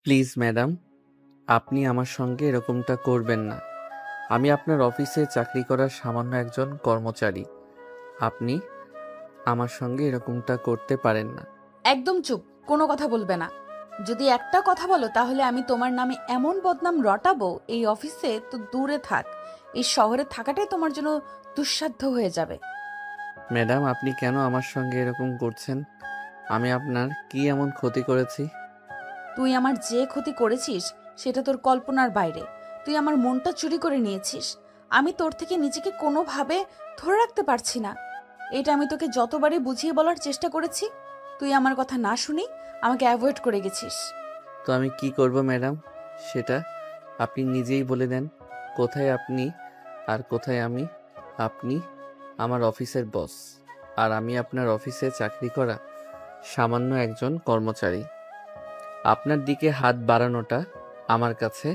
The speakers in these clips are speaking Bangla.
প্লিজ ম্যাডাম, আপনি আমার সঙ্গে এরকমটা করবেন না। আমি আপনার অফিসে চাকরি করার সামান্য একজন কর্মচারী। আপনি আমার সঙ্গে এরকমটা করতে পারেন না। একদম চুপ, কোনো কথা বলবে না। যদি একটা কথা বলো তাহলে আমি তোমার নামে এমন বদনাম রটাবো এই অফিসে তো দূরে থাক, এই শহরে থাকাটাই তোমার জন্য দুঃসাধ্য হয়ে যাবে। ম্যাডাম, আপনি কেন আমার সঙ্গে এরকম করছেন? আমি আপনার কি এমন ক্ষতি করেছি? তুই আমার যে ক্ষতি করেছিস সেটা তোর কল্পনার বাইরে। তুই আমার মনটা চুরি করে নিয়েছিস। আমি তোর থেকে নিজেকে কোনোভাবে ধরে রাখতে পারছি না। এটা আমি তোকে যতবারই বুঝিয়ে বলার চেষ্টা করেছি, তুই আমার কথা না শুনেই আমাকে অ্যাভয়েড করে গেছিস। তো আমি কি করব ম্যাডাম, সেটা আপনি নিজেই বলে দেন। কোথায় আপনি আর কোথায় আমি? আপনি আমার অফিসের বস, আর আমি আপনার অফিসে চাকরি করা সামান্য একজন কর্মচারী। আপনার দিকে হাত বাড়ানোটা আমার কাছে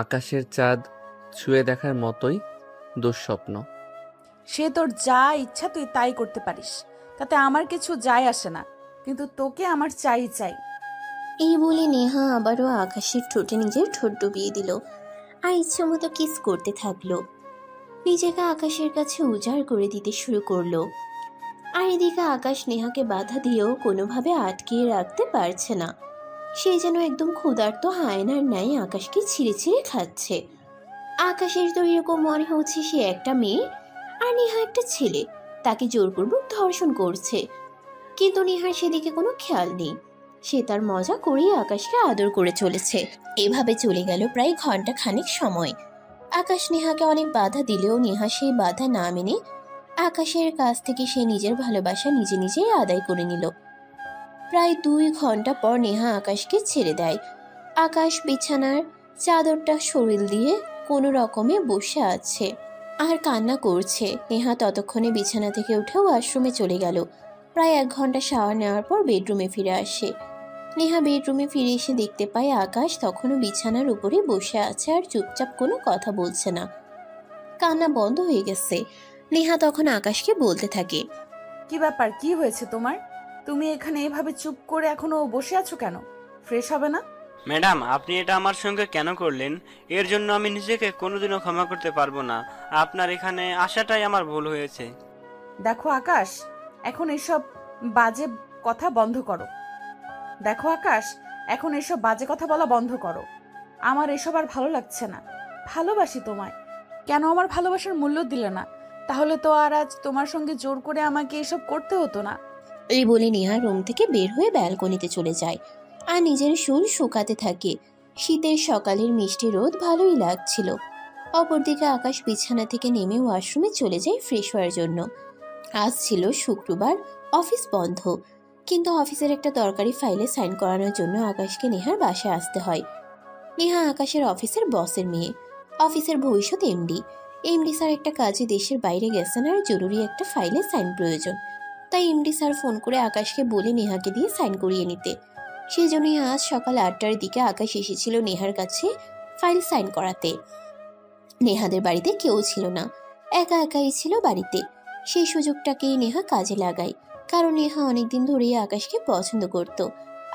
আকাশের চাঁদ ছুঁয়ে দেখার মতোই দুঃস্বপ্ন। সে তোর যা ইচ্ছা তুই তাই করতে পারিস, তাতে আমার কিছু যায় আসে না, কিন্তু তোকে আমার চাই চাই। এই বলে নেহা আবারও আকাশের ঠোঁটে নিজের ঠোঁট ডুবিয়ে দিল আর ইচ্ছে মতো কিস করতে থাকলো। নিজেকে আকাশের কাছে উজাড় করে দিতে শুরু করলো। আর এদিকে আকাশ নেহাকে বাধা দিয়েও কোনোভাবে আটকিয়ে রাখতে পারছে না। সে যেন একদম ক্ষুধার্ত হায়নার ন্যায় আকাশকে ছিঁড়ে ছিঁড়ে খাচ্ছে। আকাশের তো এরকম মনে হচ্ছে সে একটা মেয়ে আর নেহা একটা ছেলে, তাকে জোরপূর্বক ধর্ষণ করছে। কিন্তু নেহার সেদিকে কোনো খেয়াল নেই। সে তার মজা করেই আকাশকে আদর করে চলেছে। এভাবে চলে গেল প্রায় ঘন্টা খানেক সময়। আকাশ নেহাকে অনেক বাধা দিলেও নেহা সেই বাধা না মেনে আকাশের কাছ থেকে সে নিজের ভালোবাসা নিজে নিজেই আদায় করে নিল। প্রায় 2 ঘন্টা পর নেহা আকাশকে ছেড়ে দেয়। আকাশ বিছানার চাদরটা শরীর দিয়ে কোনো রকমে বসে আছে আর কান্না করছে। নেহা ততক্ষণে বিছানা থেকে উঠে ওয়াশরুমে চলে গেল। প্রায় 1 ঘন্টা শাওয়ার নেওয়ার পর বেডরুমে ফিরে আসে। নেহা বেডরুমে ফিরে এসে দেখতে পায় আকাশ তখনও বিছানার উপরে বসে আছে আর চুপচাপ কোনো কথা বলছে না, কান্না বন্ধ হয়ে গেছে। নেহা তখন আকাশকে বলতে থাকে, কি ব্যাপার, কি হয়েছে তোমার? তুমি এখানে এভাবে চুপ করে এখনো বসে আছো কেন? ফ্রেশ হবে না? ম্যাডাম, আপনি এটা আমার সঙ্গে কেন করলেন? এর জন্য আমি নিজেকে কোনোদিনও ক্ষমা করতে পারবো না। আপনার এখানে আসাটাই আমার ভুল হয়েছে। দেখো আকাশ, এখন এসব বাজে কথা বন্ধ করো। দেখো আকাশ, এখন এসব বাজে কথা বলা বন্ধ করো। আমার এসব আর ভালো লাগছে না। ভালোবাসি তোমায়, কেন আমার ভালোবাসার মূল্য দিলে না? তাহলে তো আর আজ তোমার সঙ্গে জোর করে আমাকে এসব করতে হতো না। এই বলে নেহা রুম থেকে বের হয়ে ব্যালকনিতে চলে যায় আর নিজের চুল শুকাতে থাকে। শীতের সকালের মিষ্টি রোদ ভালোই লাগছিল। অপরদিকে আকাশ বিছানা থেকে নেমে ওয়াশরুমে চলে যায় ফ্রেশ হওয়ার জন্য। আজ ছিল শুক্রবার, অফিস বন্ধ, কিন্তু অফিসের একটা দরকারি ফাইলে সাইন করানোর জন্য আকাশকে নেহার বাসায় আসতে হয়। নেহা আকাশের অফিসের বসের মেয়ে, অফিসের ভবিষ্যৎ এমডি। এমডি স্যার একটা কাজে দেশের বাইরে গেছেন আর জরুরি একটা ফাইলে সাইন প্রয়োজন। তাই এমডি স্যার ফোন করে আকাশকে বলে নেহাকে দিয়ে সাইন করিয়ে নিতে। সেই জন্যই আজ সকাল 8টার দিকে আকাশ এসেছিল নেহার কাছে ফাইল সাইন করাতে। নেহাদের বাড়িতে কেউ ছিল না, একা একাই ছিল বাড়িতে। সেই সুযোগটাকেই নেহা কাজে লাগায়, কারণ নেহা অনেকদিন ধরেই আকাশকে পছন্দ করত।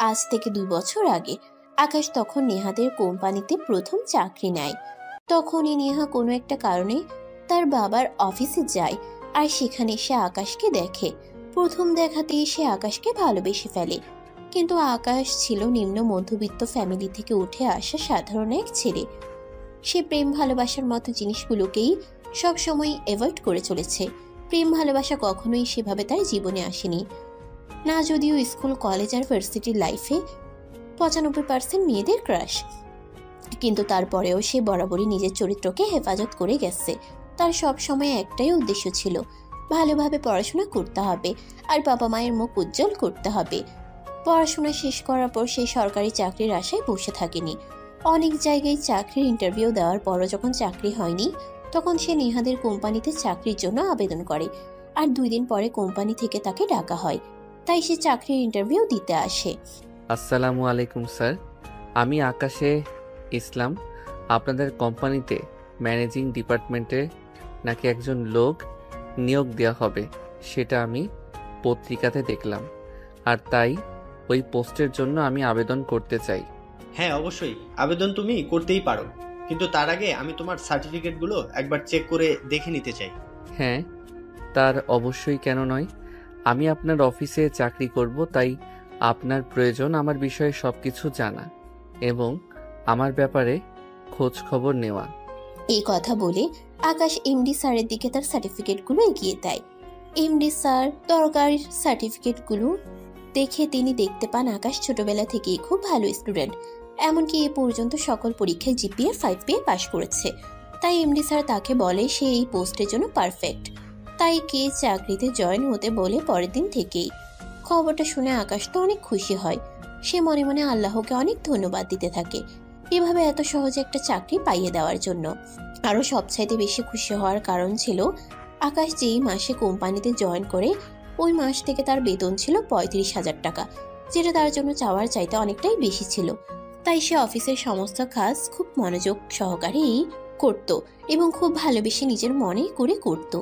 আজ থেকে 2 বছর আগে আকাশ তখন নেহাদের কোম্পানিতে প্রথম চাকরি নেয়। তখনই নেহা কোনো একটা কারণে তার বাবার অফিসে যায় আর সেখানে সে আকাশকে দেখে। প্রথম দেখাতেই সে আকাশকে ভালোবেসে ফেলে। কিন্তু আকাশ ছিল নিম্ন মধ্যবিত্ত ফ্যামিলি থেকে উঠে আসা সাধারণ এক ছেলে। সে প্রেম ভালোবাসার মতো জিনিসগুলোকেই সবসময় অ্যাভয়েড করে চলেছে। প্রেম ভালোবাসা কখনোই সেভাবে তার জীবনে আসেনি না, যদিও স্কুল, কলেজ আর ভার্সিটির লাইফে 95% মেয়েদের ক্রাশ। কিন্তু তারপরেও সে বরাবরই নিজের চরিত্রকে হেফাজত করে গেছে। তার সব সময় একটাই উদ্দেশ্য ছিল, ভালোভাবে পড়াশোনা করতে হবে আর বাবা মায়ের মুখ উজ্জ্বল করতে হবে। পড়াশোনা শেষ করার পর সে সরকারি চাকরির আশায় বসে থাকেনি। অনেক জায়গায় চাকরির ইন্টারভিউ দেওয়ার পরও যখন চাকরি হয়নি, তখন সে নেহাদের কোম্পানিতে চাকরির জন্য আবেদন করে আর 2 দিন পরে কোম্পানি থেকে তাকে ডাকা হয়। তাই সে চাকরির ইন্টারভিউ দিতে আসে। আসসালামু আলাইকুম স্যার, আমি আকাশে ইসলাম। আপনাদের কোম্পানিতে ম্যানেজিং ডিপার্টমেন্টে নাকি একজন লোক নিয়োগ দেওয়া হবে, সেটা আমি পত্রিকাতে দেখলাম, আর তাই ওই পোস্টের জন্য আমি আবেদন করতে চাই। হ্যাঁ অবশ্যই আবেদন তুমি করতেই পারো, কিন্তু তার আগে আমি তোমার সার্টিফিকেটগুলো একবার চেক করে দেখে নিতে চাই। হ্যাঁ, তার অবশ্যই কেন নয়। আমি আপনার অফিসে চাকরি করব, তাই আপনার প্রয়োজন আমার বিষয়ে সব কিছু জানা এবং আমার ব্যাপারে খোঁজ খবর নেওয়া। এই কথা বলে আকাশ এমডি স্যারের দিকে তার সার্টিফিকেটগুলো এগিয়ে দেয়। এমডি স্যার দরকারি সার্টিফিকেটগুলো দেখে তিনি দেখতে পান আকাশ ছোটবেলা থেকেই খুব ভালো স্টুডেন্ট, এমনকি এ পর্যন্ত সকল পরীক্ষায় জিপিএ 5 পেয়ে পাশ করেছে। তাই এমডি স্যার তাকে বলে সে এই পোস্টের জন্য পারফেক্ট, তাই কে চাকরিতে জয়েন হতে বলে পরের দিন থেকেই। খবরটা শুনে আকাশ তো অনেক খুশি হয়। সে মনে মনে আল্লাহকে অনেক ধন্যবাদ দিতে থাকে এভাবে এত সহজে একটা চাকরি পাইয়ে দেওয়ার জন্য। আরও সবচাইতে বেশি খুশি হওয়ার কারণ ছিল আকাশ যেই মাসে কোম্পানিতে জয়েন করে ওই মাস থেকে তার বেতন ছিল 35,000 টাকা, যেটা তার জন্য চাওয়ার চাইতে অনেকটাই বেশি ছিল। তাই সে অফিসের সমস্ত কাজ খুব মনোযোগ সহকারেই করত এবং খুব ভালোবেসে নিজের মনে করে করত।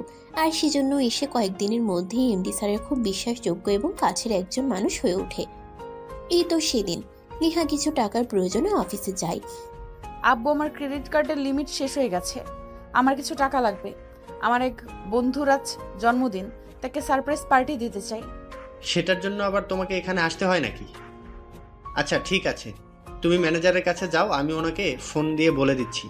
আর সেজন্য এসে কয়েকদিনের মধ্যেই এমডি স্যারের খুব বিশ্বাসযোগ্য এবং কাছের একজন মানুষ হয়ে ওঠে। এই তো সেদিন নেহা কিছু টাকার প্রয়োজনে অফিসে যায়। আব্বু, আমার ক্রেডিট কার্ডের লিমিট শেষ হয়ে গেছে, আমার কিছু টাকা লাগবে। আমার এক বন্ধুর আজ জন্মদিন, তাকে সারপ্রাইজ পার্টি দিতে চাই। সেটার জন্য আবার তোমাকে এখানে আসতে হয় নাকি? আচ্ছা ঠিক আছে, তুমি ম্যানেজারের কাছে যাও, আমি ওনাকে ফোন দিয়ে বলে দিচ্ছি।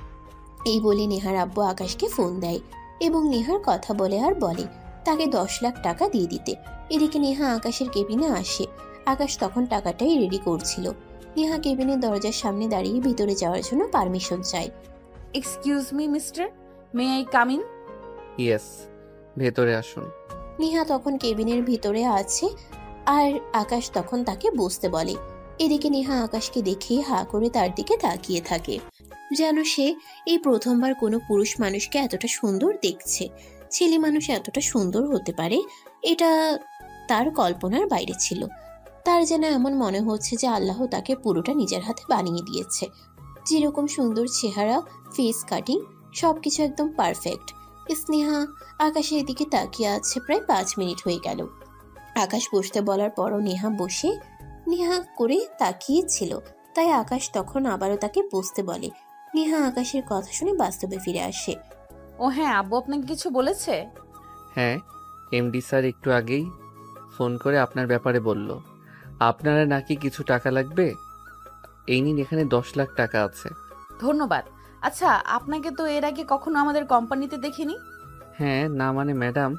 এই বলে নেহার আব্বু আকাশকে ফোন দেয় এবং নেহার কথা বলে আর বলে তাকে 10 লাখ টাকা দিয়ে দিতে। এদিকে নেহা আকাশের কেবিনে আসে। আকাশ তখন টাকাটাই রেডি করছিল। নেহা কেবিনের দরজার সামনে দাঁড়িয়ে ভিতরে যাওয়ার জন্য পারমিশন চায়। Excuse me mister, may I come in? Yes, ভেতরে আসুন। নেহা তখন কেবিনের ভিতরে আছে আর আকাশ তখন তাকে বসতে বলে। এদিকে নেহা আকাশকে দেখে হা করে তার দিকে তাকিয়ে থাকে, যেন সে এই প্রথমবার কোনো পুরুষ মানুষকে এতটা সুন্দর দেখছে। ছেলে মানুষ এতটা সুন্দর হতে পারে এটা তার কল্পনার বাইরে ছিল। তার যেন এমন মনে হচ্ছে যে আল্লাহ তাকে পুরোটা নিজের হাতে বানিয়ে দিয়েছে। যেরকম সুন্দর চেহারা, ফেস কাটিং, সবকিছু একদম পারফেক্ট। স্নেহা আকাশের দিকে তাকিয়ে আছে প্রায় 5 মিনিট হয়ে গেল। আকাশ বসতে বলার পরও নেহা করে তাকিয়েছিল, তাই আকাশ তখন আবারও তাকে বসতে বলে। নেহা আকাশের কথা শুনে বাস্তবে ফিরে আসে। ও হ্যাঁ, আব্বু আপনাকে কিছু বলেছে? হ্যাঁ, এমডি স্যার একটু আগেই ফোন করে আপনার ব্যাপারে বলল। আপনারা নাকি কিছু টাকা লাগবে। এই নিন, এখানে 10 লাখ টাকা আছে। ধন্যবাদ। আচ্ছা, আপনাকে তো এর আগে কখনো আমাদের কোম্পানিতে দেখিনি। হ্যাঁ, না মানে ম্যাডাম,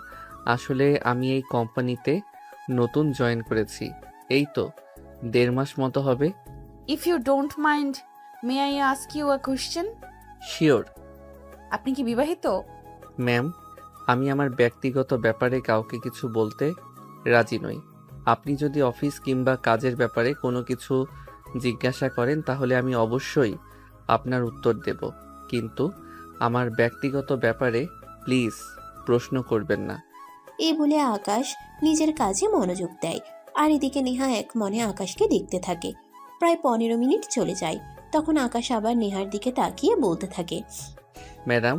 আসলে আমি এই কোম্পানিতে নতুন জয়েন করেছি, এই তো 1.5 মাস মতো হবে। If you don't mind, may I ask you a question? Sure. আপনি কি বিবাহিত? ম্যাম, আমি আমার ব্যক্তিগত ব্যাপারে কাউকে কিছু বলতে রাজি নই। আপনি যদি অফিস কিংবা কাজের ব্যাপারে কোনো কিছু জিজ্ঞাসা করেন তাহলে আমি অবশ্যই আপনার উত্তর দেব, কিন্তু আমার ব্যক্তিগত ব্যাপারে প্লিজ প্রশ্ন করবেন না। এই বলে আকাশ নিজের কাজে মনোযোগ দেয় আর এদিকে নেহা এক মনে আকাশকে দেখতে থাকে। প্রায় 15 মিনিট চলে যায়। তখন আকাশ আবার নেহার দিকে তাকিয়ে বলতে থাকে, ম্যাডাম,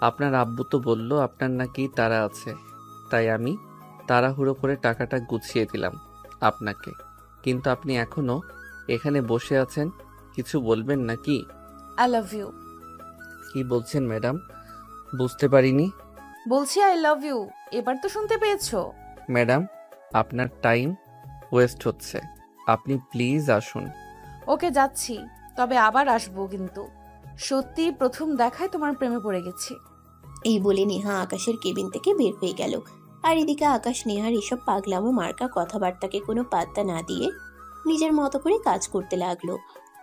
আপনার আব্বু তো বলল আপনার নাকি তাড়া আছে, তাই আমি তাড়াহুড়ো করে টাকাটা গুছিয়ে দিলাম আপনাকে, কিন্তু আপনি এখনো এখানে বসে আছেন, কিছু বলবেন নাকি? I love you. কি বলছেন ম্যাডাম? বুঝতে পারিনি। বলছি আই লাভ ইউ, এবার তো শুনতে পেয়েছো? ম্যাডাম, আপনার টাইম ওয়েস্ট হচ্ছে, আপনি প্লিজ আসুন। ওকে, যাচ্ছি, তবে আবার আসবো কিন্তু। সত্যি প্রথম দেখায় তোমার প্রেমে পড়ে গেছি। এই বলে নেহা আকাশের কেবিন থেকে বের হয়ে গেল। আর এদিকে আকাশ নেহার এসব পাগলামো মার্কা কথাবার্তাকে কোনো পাত্তা না দিয়ে নিজের মতো করে কাজ করতে লাগলো।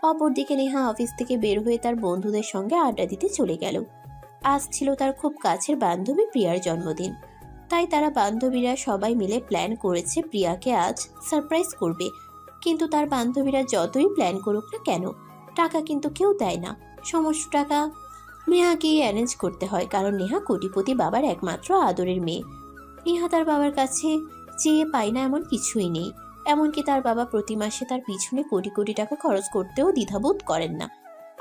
অপরদিকে নেহা অফিস থেকে বের হয়ে তার বন্ধুদের সঙ্গে আড্ডা দিতে চলে গেল। আজ ছিল তার খুব কাছের বান্ধবী প্রিয়ার জন্মদিন, তাই তারা বান্ধবীরা সবাই মিলে প্ল্যান করেছে প্রিয়াকে আজ সারপ্রাইজ করবে। কিন্তু তার বান্ধবীরা যতই প্ল্যান করুক না কেন, টাকা কিন্তু কেউ দেয় না। সমস্ত টাকা নেহাকেই অ্যারেঞ্জ করতে হয়, কারণ নেহা কোটিপতি বাবার একমাত্র আদরের মেয়ে। নেহা তার বাবার কাছে চেয়ে পায় না এমন কিছুই নেই। এমনকি তার বাবা প্রতি মাসে তার পিছনে কোটি কোটি টাকা খরচ করতেও দ্বিধাবোধ করেন না।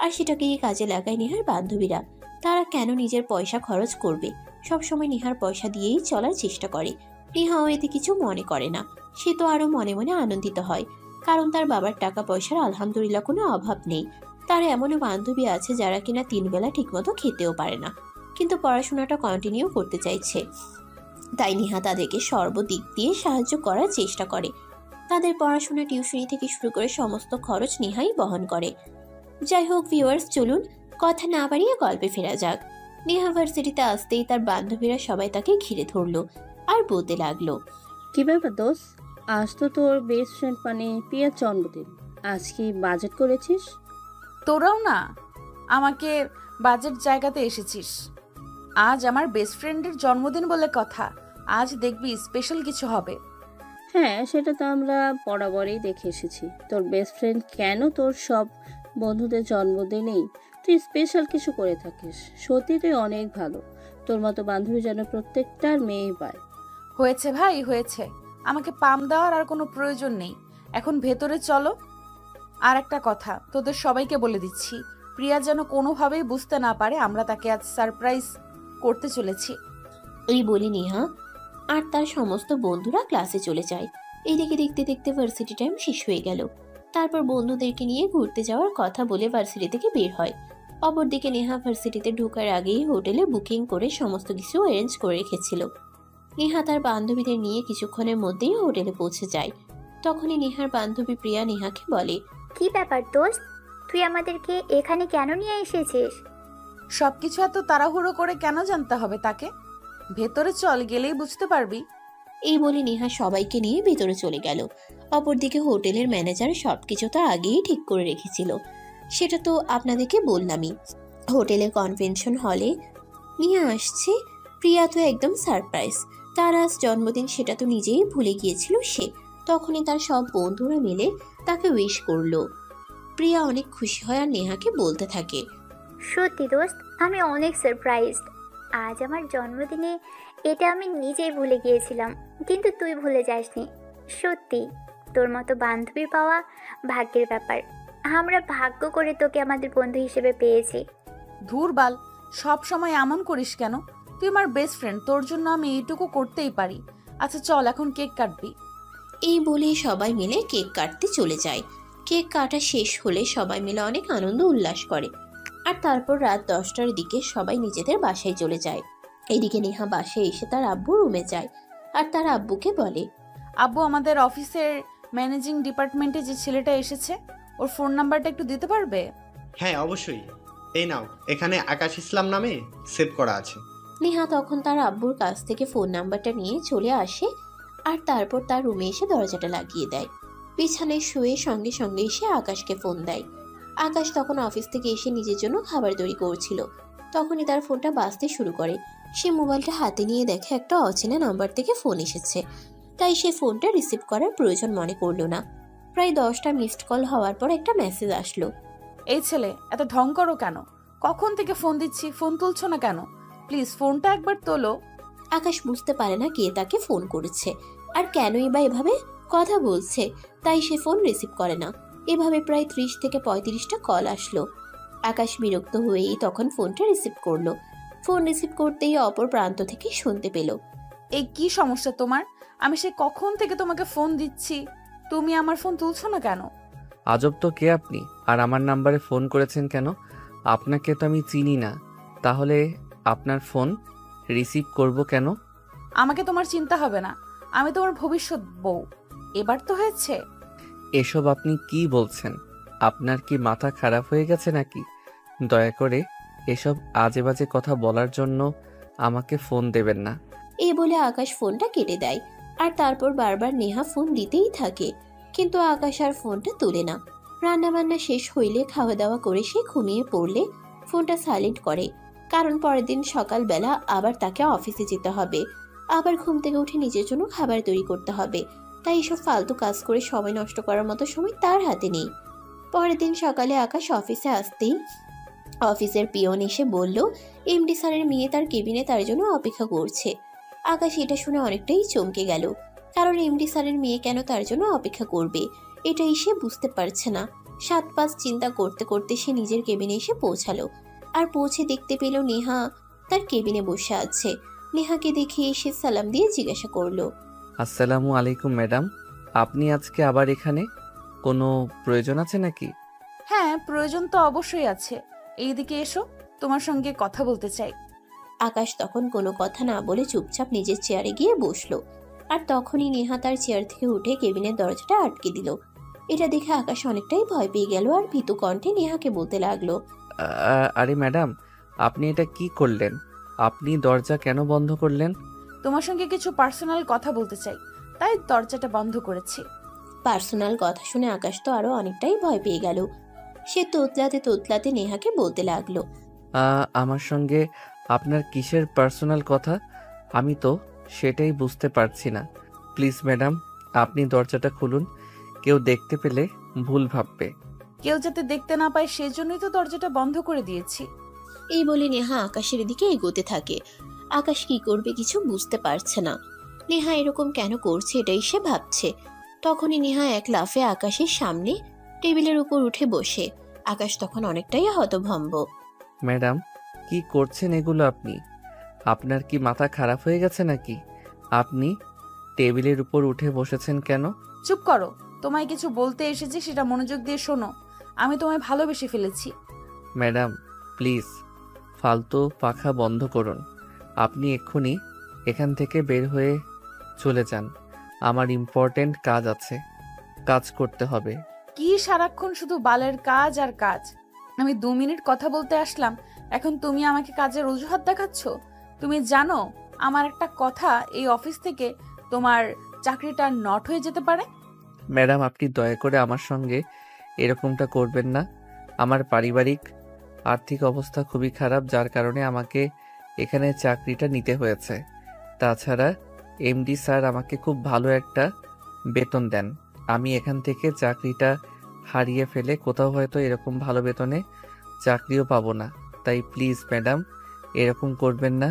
আর সেটাকেই কাজে লাগায় নেহার বান্ধবীরা। তারা কেন নিজের পয়সা খরচ করবে? সবসময় নেহার পয়সা দিয়েই চলার চেষ্টা করে। নেহাও এতে কিছু মনে করে না। সে তো আরো মনে মনে আনন্দিত হয়, কারণ তার বাবার টাকা পয়সার আলহামদুলিল্লাহ কোনো অভাব নেই। তার এমনও বান্ধবী আছে যারা কিনা 3 বেলা ঠিকমতো খেতেও পারে না, কিন্তু পড়াশোনাটা কন্টিনিউ করতে চাইছে। তাই নেহা তাদেরকে সর্বদিক দিয়ে সাহায্য করার চেষ্টা করে। তাদের পড়াশোনা, টিউশনি থেকে শুরু করে সমস্ত খরচ নেহাই বহন করে। যাই হোক ভিউয়ার্স, চলুন কথা না বাড়িয়ে গল্পে ফেরা যাক। নেহা ভার্সিটিতে আসতেই তার বান্ধবীরা সবাই তাকে ঘিরে ধরলো আর বলতে লাগলো, কি ব্যাপার দোস্ত, আজ তো তোর বেস্ট ফ্রেন্ড মানে প্রিয়ার জন্মদিন, আজ কি বাজেট করেছিস? তোরাও না আমাকে বাজেট জায়গাতে এসেছিস। আজ আমার বেস্ট ফ্রেন্ডের জন্মদিন বলে কথা, আজ দেখবি স্পেশাল কিছু হবে। হ্যাঁ, সেটা তো আমরা বরাবরই দেখে এসেছি। তোর বেস্ট ফ্রেন্ড কেন তোর সব বন্ধুদের জন্মদিনেই তুই স্পেশাল কিছু করে থাকিস। সত্যি তুই অনেক ভালো, তোর মতো বান্ধবী যেন প্রত্যেকটার মেয়ে পায়। হয়েছে ভাই হয়েছে, আমাকে পাম দেওয়ার আর কোনো প্রয়োজন নেই, এখন ভেতরে চলো। আর একটা কথা তোদের সবাইকে বলে দিচ্ছি, প্রিয়া যেন কোনোভাবেই বুঝতে না পারে আমরা তাকে আজ সারপ্রাইজ করতে চলেছি। এই বলে নেহা আর তার সমস্ত বন্ধুরা ক্লাসে চলে যায়। এইদিকে দেখতে দেখতে ভার্সিটি টাইম শেষ হয়ে গেল। তারপর বন্ধুদেরকে নিয়ে ঘুরতে যাওয়ার কথা বলে ভার্সিটি থেকে বের হয়। অপরদিকে নেহা ভার্সিটিতে ঢোকার আগেই হোটেলে বুকিং করে সমস্ত কিছু অ্যারেঞ্জ করে রেখেছিল। নেহা তার বান্ধবীদের নিয়ে কিছুক্ষণের মধ্যেই হোটেলে পৌঁছে যায়। তখনই নেহার বান্ধবী প্রিয়া নেহাকে বলে, কি ব্যাপার দোস্ত, তুই আমাদেরকে এখানে কেন নিয়ে এসেছিস? সবকিছু এত তাড়াহুড়ো করে কেন জানতে হবে তাকে? ভেতরে চল, গেলেই বুঝতে পারবি। এই বলে নেহা সবাইকে নিয়ে ভেতরে চলে গেল। অপরদিকে হোটেলের ম্যানেজার সবকিছু তো আগেই ঠিক করে রেখেছিল, সেটা তো আপনাদেরকে বললামই। হোটেলের কনভেনশন হলে নিয়ে আসছে। প্রিয়া তো একদম সারপ্রাইজ, তার আজ জন্মদিন সেটা তো নিজেই ভুলে গিয়েছিল সে। তখনই তার সব বন্ধুরা মিলে তাকে উইশ করলো। প্রিয়া অনেক খুশি হয় আর নেহাকে বলতে থাকে, সত্যি দোস্ত, আমি অনেক সারপ্রাইজড। আজ আমার জন্মদিনে এটা আমি নিজেই ভুলে গিয়েছিলাম, কিন্তু তুই ভুলে যাসনি। সত্যি তোর মতো বান্ধবী পাওয়া ভাগ্যের ব্যাপার। আমরা ভাগ্য করে তোকে আমাদের বন্ধু হিসেবে পেয়েছি। ধুর বাল, সব সময় এমন করিস কেন? তুই আমার বেস্ট ফ্রেন্ড, তোর জন্য আমি এইটুকু করতেই পারি। আচ্ছা চল, এখন কেক কাটবি। এই বলে সবাই মিলে কেক কাটতে চলে যায়। কেক কাটা শেষ হলে সবাই মিলে অনেক আনন্দ উল্লাস করে। আর তারপর রাত 10টার দিকে সবাই নিজেদের বাসায় চলে যায়। এদিকে নেহা বাসায় এসে তার আব্বু রুমে যায় আর তার আব্বুকে বলে, আব্বু, আমাদের অফিসের ম্যানেজিং ডিপার্টমেন্টে যে ছেলেটা এসেছে, ওর ফোন নাম্বারটা একটু দিতে পারবে? হ্যাঁ অবশ্যই, এই নাও, এখানে আকাশ ইসলাম নামে সেভ করা আছে। নেহা তখন তার আব্বুর কাছ থেকে ফোন নাম্বারটা নিয়ে চলে আসে আর তারপর তার রুমে এসে দরজাটা লাগিয়ে দেয়। বিছানায় শুয়ে সঙ্গে সঙ্গে এসে আকাশকে ফোন দেয়। আকাশ তখন অফিস থেকে এসে নিজের জন্য খাবার তৈরি করছিল। তখনই তার ফোনটা বাজতে শুরু করে। সে মোবাইলটা হাতে নিয়ে দেখে একটা অচেনা নাম্বার থেকে ফোন এসেছে, তাই সে ফোনটা রিসিভ করার প্রয়োজন মনে করলো না। প্রায় 10টা মিসড কল হওয়ার পর একটা মেসেজ আসলো। এই ছেলে এত ঢং করো কেন? কখন থেকে ফোন দিচ্ছি, ফোন তুলছো না কেন? প্লিজ ফোনটা একবার তোলো। আকাশ বুঝতে পারে না কে তাকে ফোন করেছে আর কেনই বা এভাবে কথা বলছে, তাই সে ফোন রিসিভ করে না। এভাবে প্রায় 30 থেকে 35টা কল আসলো। আকাশ বিরক্ত হয়েই তখন ফোনটা রিসিভ করলো। ফোন রিসিভ করতেই অপর প্রান্ত থেকে শুনতে পেল, এই কি সমস্যা তোমার? আমি সে কখন থেকে তোমাকে ফোন দিচ্ছি, তুমি আমার ফোন তুলছো না কেন? আজব তো, কে আপনি আর আমার নাম্বারে ফোন করেছেন কেন? আপনাকে তো আমি চিনি না, তাহলে আপনার ফোন রিসিভ করব কেন? আমাকে তোমার চিন্তা হবে না, আমি তোমার ভবিষ্যৎ বউ। এবার তো হয়েছে। এসব আপনি কি বলছেন? আপনার কি মাথা খারাপ হয়ে গেছে নাকি? দয়া করে এসব আজে বাজে কথা বলার জন্য আমাকে ফোন দেবেন না। এই বলে আকাশ ফোনটা কেটে দেয় আর তারপর বারবার নেহা ফোন দিতেই থাকে, কিন্তু আকাশ আর ফোনটা তোলে না। রান্নাবান্না শেষ হইলে খাওয়া দাওয়া করে সে ঘুমিয়ে পড়লে ফোনটা সাইলেন্ট করে, কারণ পরের দিন সকালবেলা আবার তাকে অফিসে যেতে হবে, আবার ঘুম থেকে উঠে নিজের জন্য খাবার তৈরি করতে হবে। তাই এসব ফালতু কাজ করে সময় নষ্ট করার মতো সময় তার হাতে নেই। পরের দিন সকালে আকাশ অফিসে আসতেই অফিসের পিয়ন এসে বলল এমডি স্যারের মেয়ে তার কেবিনে তার জন্য অপেক্ষা করছে। আকাশ এটা শুনে অনেকটাই চমকে গেল, কারণ এমডি স্যারের মেয়ে কেন তার জন্য অপেক্ষা করবে এটাই সে বুঝতে পারছে না। 7-5 চিন্তা করতে করতে সে নিজের কেবিনে এসে পৌঁছালো আর পৌঁছে দেখতে পেল নেহা তার কেবিনে বসে আছে। নেহাকে দেখে এসে সালাম দিয়ে জিজ্ঞাসা করলো, আসসালামু আলাইকুম ম্যাডাম, আপনি আজকে আবার এখানে? কোনো প্রয়োজন আছে নাকি? হ্যাঁ, প্রয়োজন তো অবশ্যই আছে। এইদিকে এসো, তোমার সঙ্গে কথা বলতে চাই। আকাশ তখন কোনো কথা না বলে চুপচাপ নিজের চেয়ারে গিয়ে বসলো। আর তখনই নেহা তার চেয়ার থেকে উঠে কেবিনের দরজাটা আটকে দিল। এটা দেখে আকাশ অনেকটাই ভয় পেয়ে গেল আর ভীতু কণ্ঠে নেহাকে বলতে লাগলো, আরে ম্যাডাম, আপনি এটা কি করলেন? আপনি দরজা কেন বন্ধ করলেন? তোমার সঙ্গে কিছু পার্সোনাল কথা বলতে চাই, তাই দরজাটা বন্ধ করেছি। পার্সোনাল কথা শুনে আকাশ তো আরো অনেকটাই ভয় পেয়ে গেল। সে তোতলাতে তোতলাতে নেহাকে বলতে লাগলো, আমার সঙ্গে আপনার কিসের পার্সোনাল কথা? আমি তো সেটাই বুঝতে পারছি না। প্লিজ ম্যাডাম, আপনি দরজাটা খুলুন, কেউ দেখতে পেলে ভুল ভাববে। কেউ যাতে দেখতে না পায় সেজন্যই তো দরজাটা বন্ধ করে দিয়েছি। এই বলে নেহা আকাশের দিকে এগোতে থাকে। আকাশ কি করবে কিছু বুঝতে পারছে না। নেহা এরকম কেন করছে এটাই সে ভাবছে। তখনই নেহা এক লাফে আকাশের সামনে টেবিলের উপর উঠে বসে। আকাশ তখন অনেকটাই হতভম্ব। ম্যাডাম, কি করছেন এগুলো আপনি? আপনার কি মাথা খারাপ হয়ে গেছে নাকি? আপনি টেবিলের উপর উঠে বসেছেন কেন? চুপ করো, তোমায় কিছু বলতে এসেছি, সেটা মনোযোগ দিয়ে শোনো। আমি তোমায় ভালোবেসে ফেলেছি। ম্যাডাম প্লিজ, ফালতু পাখা বন্ধ করুন। আপনি এক্ষুনি এখান থেকে বের হয়ে চলে যান। আমার ইম্পর্ট্যান্ট কাজ আছে, কাজ করতে হবে। কি সারাক্ষণ শুধু বালের কাজ আর কাজ। আমি 2 মিনিট কথা বলতে আসলাম, এখন তুমি আমাকে কাজের অজুহাত দেখাচ্ছ। তুমি জানো আমার একটা কথা এই অফিস থেকে তোমার চাকরিটা নট হয়ে যেতে পারে। ম্যাডাম আপনি দয়া করে আমার সঙ্গে এরকমটা করবেন না। আমার পারিবারিক আর্থিক অবস্থা খুবই খারাপ, যার কারণে আমাকে এখানে চাকরিটা নিতে হয়েছে। তাছাড়া এমডি স্যার আমাকে খুব ভালো একটা বেতন দেন। আমি এখান থেকে চাকরিটা হারিয়ে ফেলে কোথাও হয়তো এরকম ভালো বেতনে চাকরিও পাবো না। তাই প্লিজ ম্যাডাম এরকম করবেন না।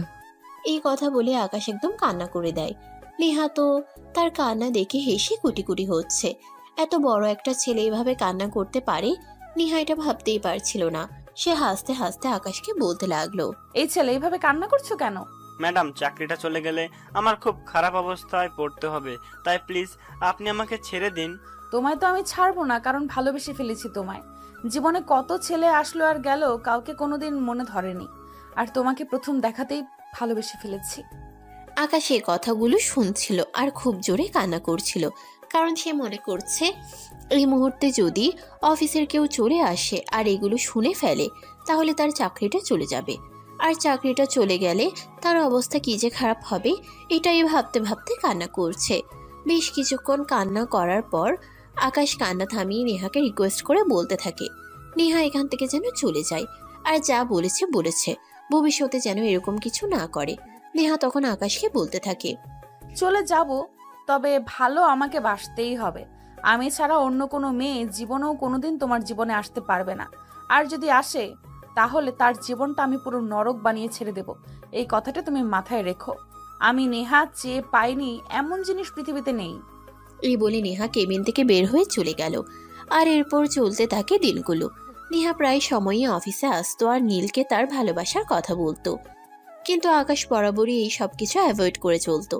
এই কথা বলে আকাশ একদম কান্না করে দেয়। নেহা তো তার কান্না দেখে হেসে কুটি কুটি হচ্ছে। এত বড় একটা ছেলে এভাবে কান্না করতে পারে, নেহা এটা ভাবতেই পারছিল না। সে হাসতে হাসতে আকাশকে বলতে লাগলো, এই ছেলে এইভাবে কান্না করছো কেন? ম্যাডাম, চাকরিটা চলে গেলে আমার খুব খারাপ অবস্থায় পড়তে হবে, তাই প্লিজ আপনি আমাকে ছেড়ে দিন। তোমায় তো আমি ছাড়বো না, কারণ ভালোবেসে ফেলেছি তোমায়। জীবনে কত ছেলে আসলো আর গেল, কাউকে কোনোদিন মনে ধরেনি, আর তোমাকে প্রথম দেখাতেই ভালোবেসে ফেলেছি। আকাশ এই কথাগুলো শুনছিল আর খুব জোরে কান্না করছিল, কারণ সে মনে করছে এই মুহূর্তে যদি অফিসের কেউ চলে আসে আর এগুলো শুনে ফেলে তাহলে তার চাকরিটা চলে যাবে। আর চাকরিটা চলে গেলে তার অবস্থা কি যে খারাপ হবে, এটাই ভাবতে ভাবতে কান্না করছে। বেশ কিছুক্ষণ কান্না করার পর আকাশ কান্না থামিয়ে নেহাকে রিকোয়েস্ট করে বলতে থাকে, নেহা এখান থেকে যেন চলে যায়, আর যা বলেছে বলেছে, ভবিষ্যতে যেন এরকম কিছু না করে। নেহা তখন আকাশকে বলতে থাকে, চলে যাব, তবে ভালো আমাকে বাসতেই হবে। আমি ছাড়া অন্য কোনো মেয়ে জীবনেও কোনোদিন তোমার জীবনে আসতে পারবে না। আর যদি আসে তাহলে তার জীবনটা আমি পুরো নরক বানিয়ে ছেড়ে দেব। এই কথাটা তুমি মাথায় রেখো। আমি নেহা চেয়ে পাইনি এমন জিনিস পৃথিবীতে নেই। এই বলে নেহা কেবিন থেকে বের হয়ে চলে গেল। আর এরপর চলতে থাকে দিনগুলো। নেহা প্রায় সময়ই অফিসে আসতো আর নীলকে তার ভালোবাসার কথা বলতো, কিন্তু আকাশ বরাবরই এই সব কিছু অ্যাভয়েড করে চলতো।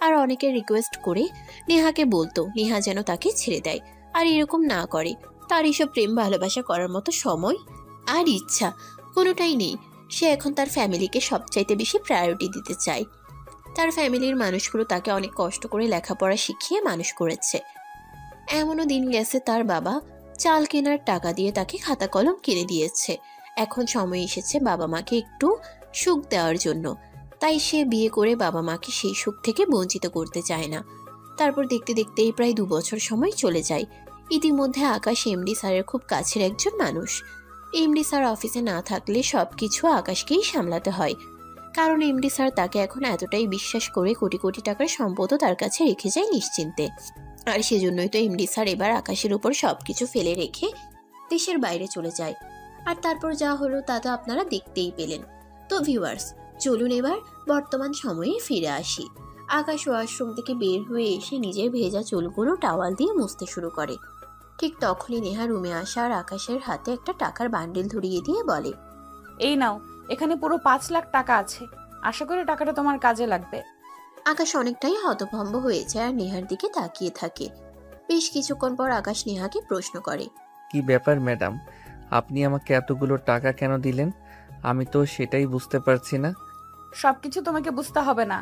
আর অনেকে রিকোয়েস্ট করে নেহাকে বলতো নেহা যেন তাকে ছেড়ে দেয় আর এরকম না করে। তার এইসব প্রেম ভালোবাসা করার মতো সময় আর ইচ্ছা কোনোটাই নেই। সে এখন তার ফ্যামিলিকে সবচাইতে বেশি প্রায়োরিটি দিতে চায়। তার ফ্যামিলির মানুষগুলো তাকে অনেক কষ্ট করে লেখাপড়া শিখিয়ে মানুষ করেছে। এমনও দিন গেছে তার বাবা চাল কেনার টাকা দিয়ে তাকে খাতা কলম কিনে দিয়েছে। এখন সময় এসেছে বাবা মাকে একটু সুখ দেওয়ার জন্য, তাই সে বিয়ে করে বাবা মাকে সেই সুখ থেকে বঞ্চিত করতে চায় না। তারপর দেখতে দেখতেই প্রায় 2 বছর সময় চলে যায়। ইতিমধ্যে আকাশ এমডি স্যারের খুব কাছের একজন মানুষ। এমডি স্যার অফিসে না থাকলে সবকিছু আকাশকেই সামলাতে হয়, কারণ এমডি স্যার তাকে এখন এতটাই বিশ্বাস করে কোটি কোটি টাকার সম্পদও তার কাছে রেখে যায় নিশ্চিন্তে। আর সেজন্যই তো এমডি স্যার এবার আকাশের উপর সবকিছু ফেলে রেখে দেশের বাইরে চলে যায়। আর তারপর যা হলো তা তো আপনারা দেখতেই পেলেন। তো ভিউয়ার্স, চলুন এবার বর্তমান সময়ে ফিরে আসি। আকাশ ওয়াশরুম থেকে বের হয়ে এসে নিজের ভেজা চুলগুলো টাওয়াল দিয়ে মুছতে শুরু করে। ঠিক তখনই নেহা রুমে আসা আর আকাশের হাতে একটা টাকার বান্ডিল ধরিয়ে দিয়ে বলে, এই নাও, এখানে পুরো 5 লাখ টাকা আছে। আশা করি টাকাটা তোমার কাজে লাগবে। আকাশ অনেকটাই হতভম্ব হয়ে যায় আর নেহার দিকে তাকিয়ে থাকে। বেশ কিছুক্ষণ পর আকাশ নেহাকে প্রশ্ন করে। কি ব্যাপার ম্যাডাম, আপনি আমাকে এতগুলো টাকা কেন দিলেন? আমি তো সেটাই বুঝতে পারছি না। সবকিছু তোমাকে বুঝতে হবে না।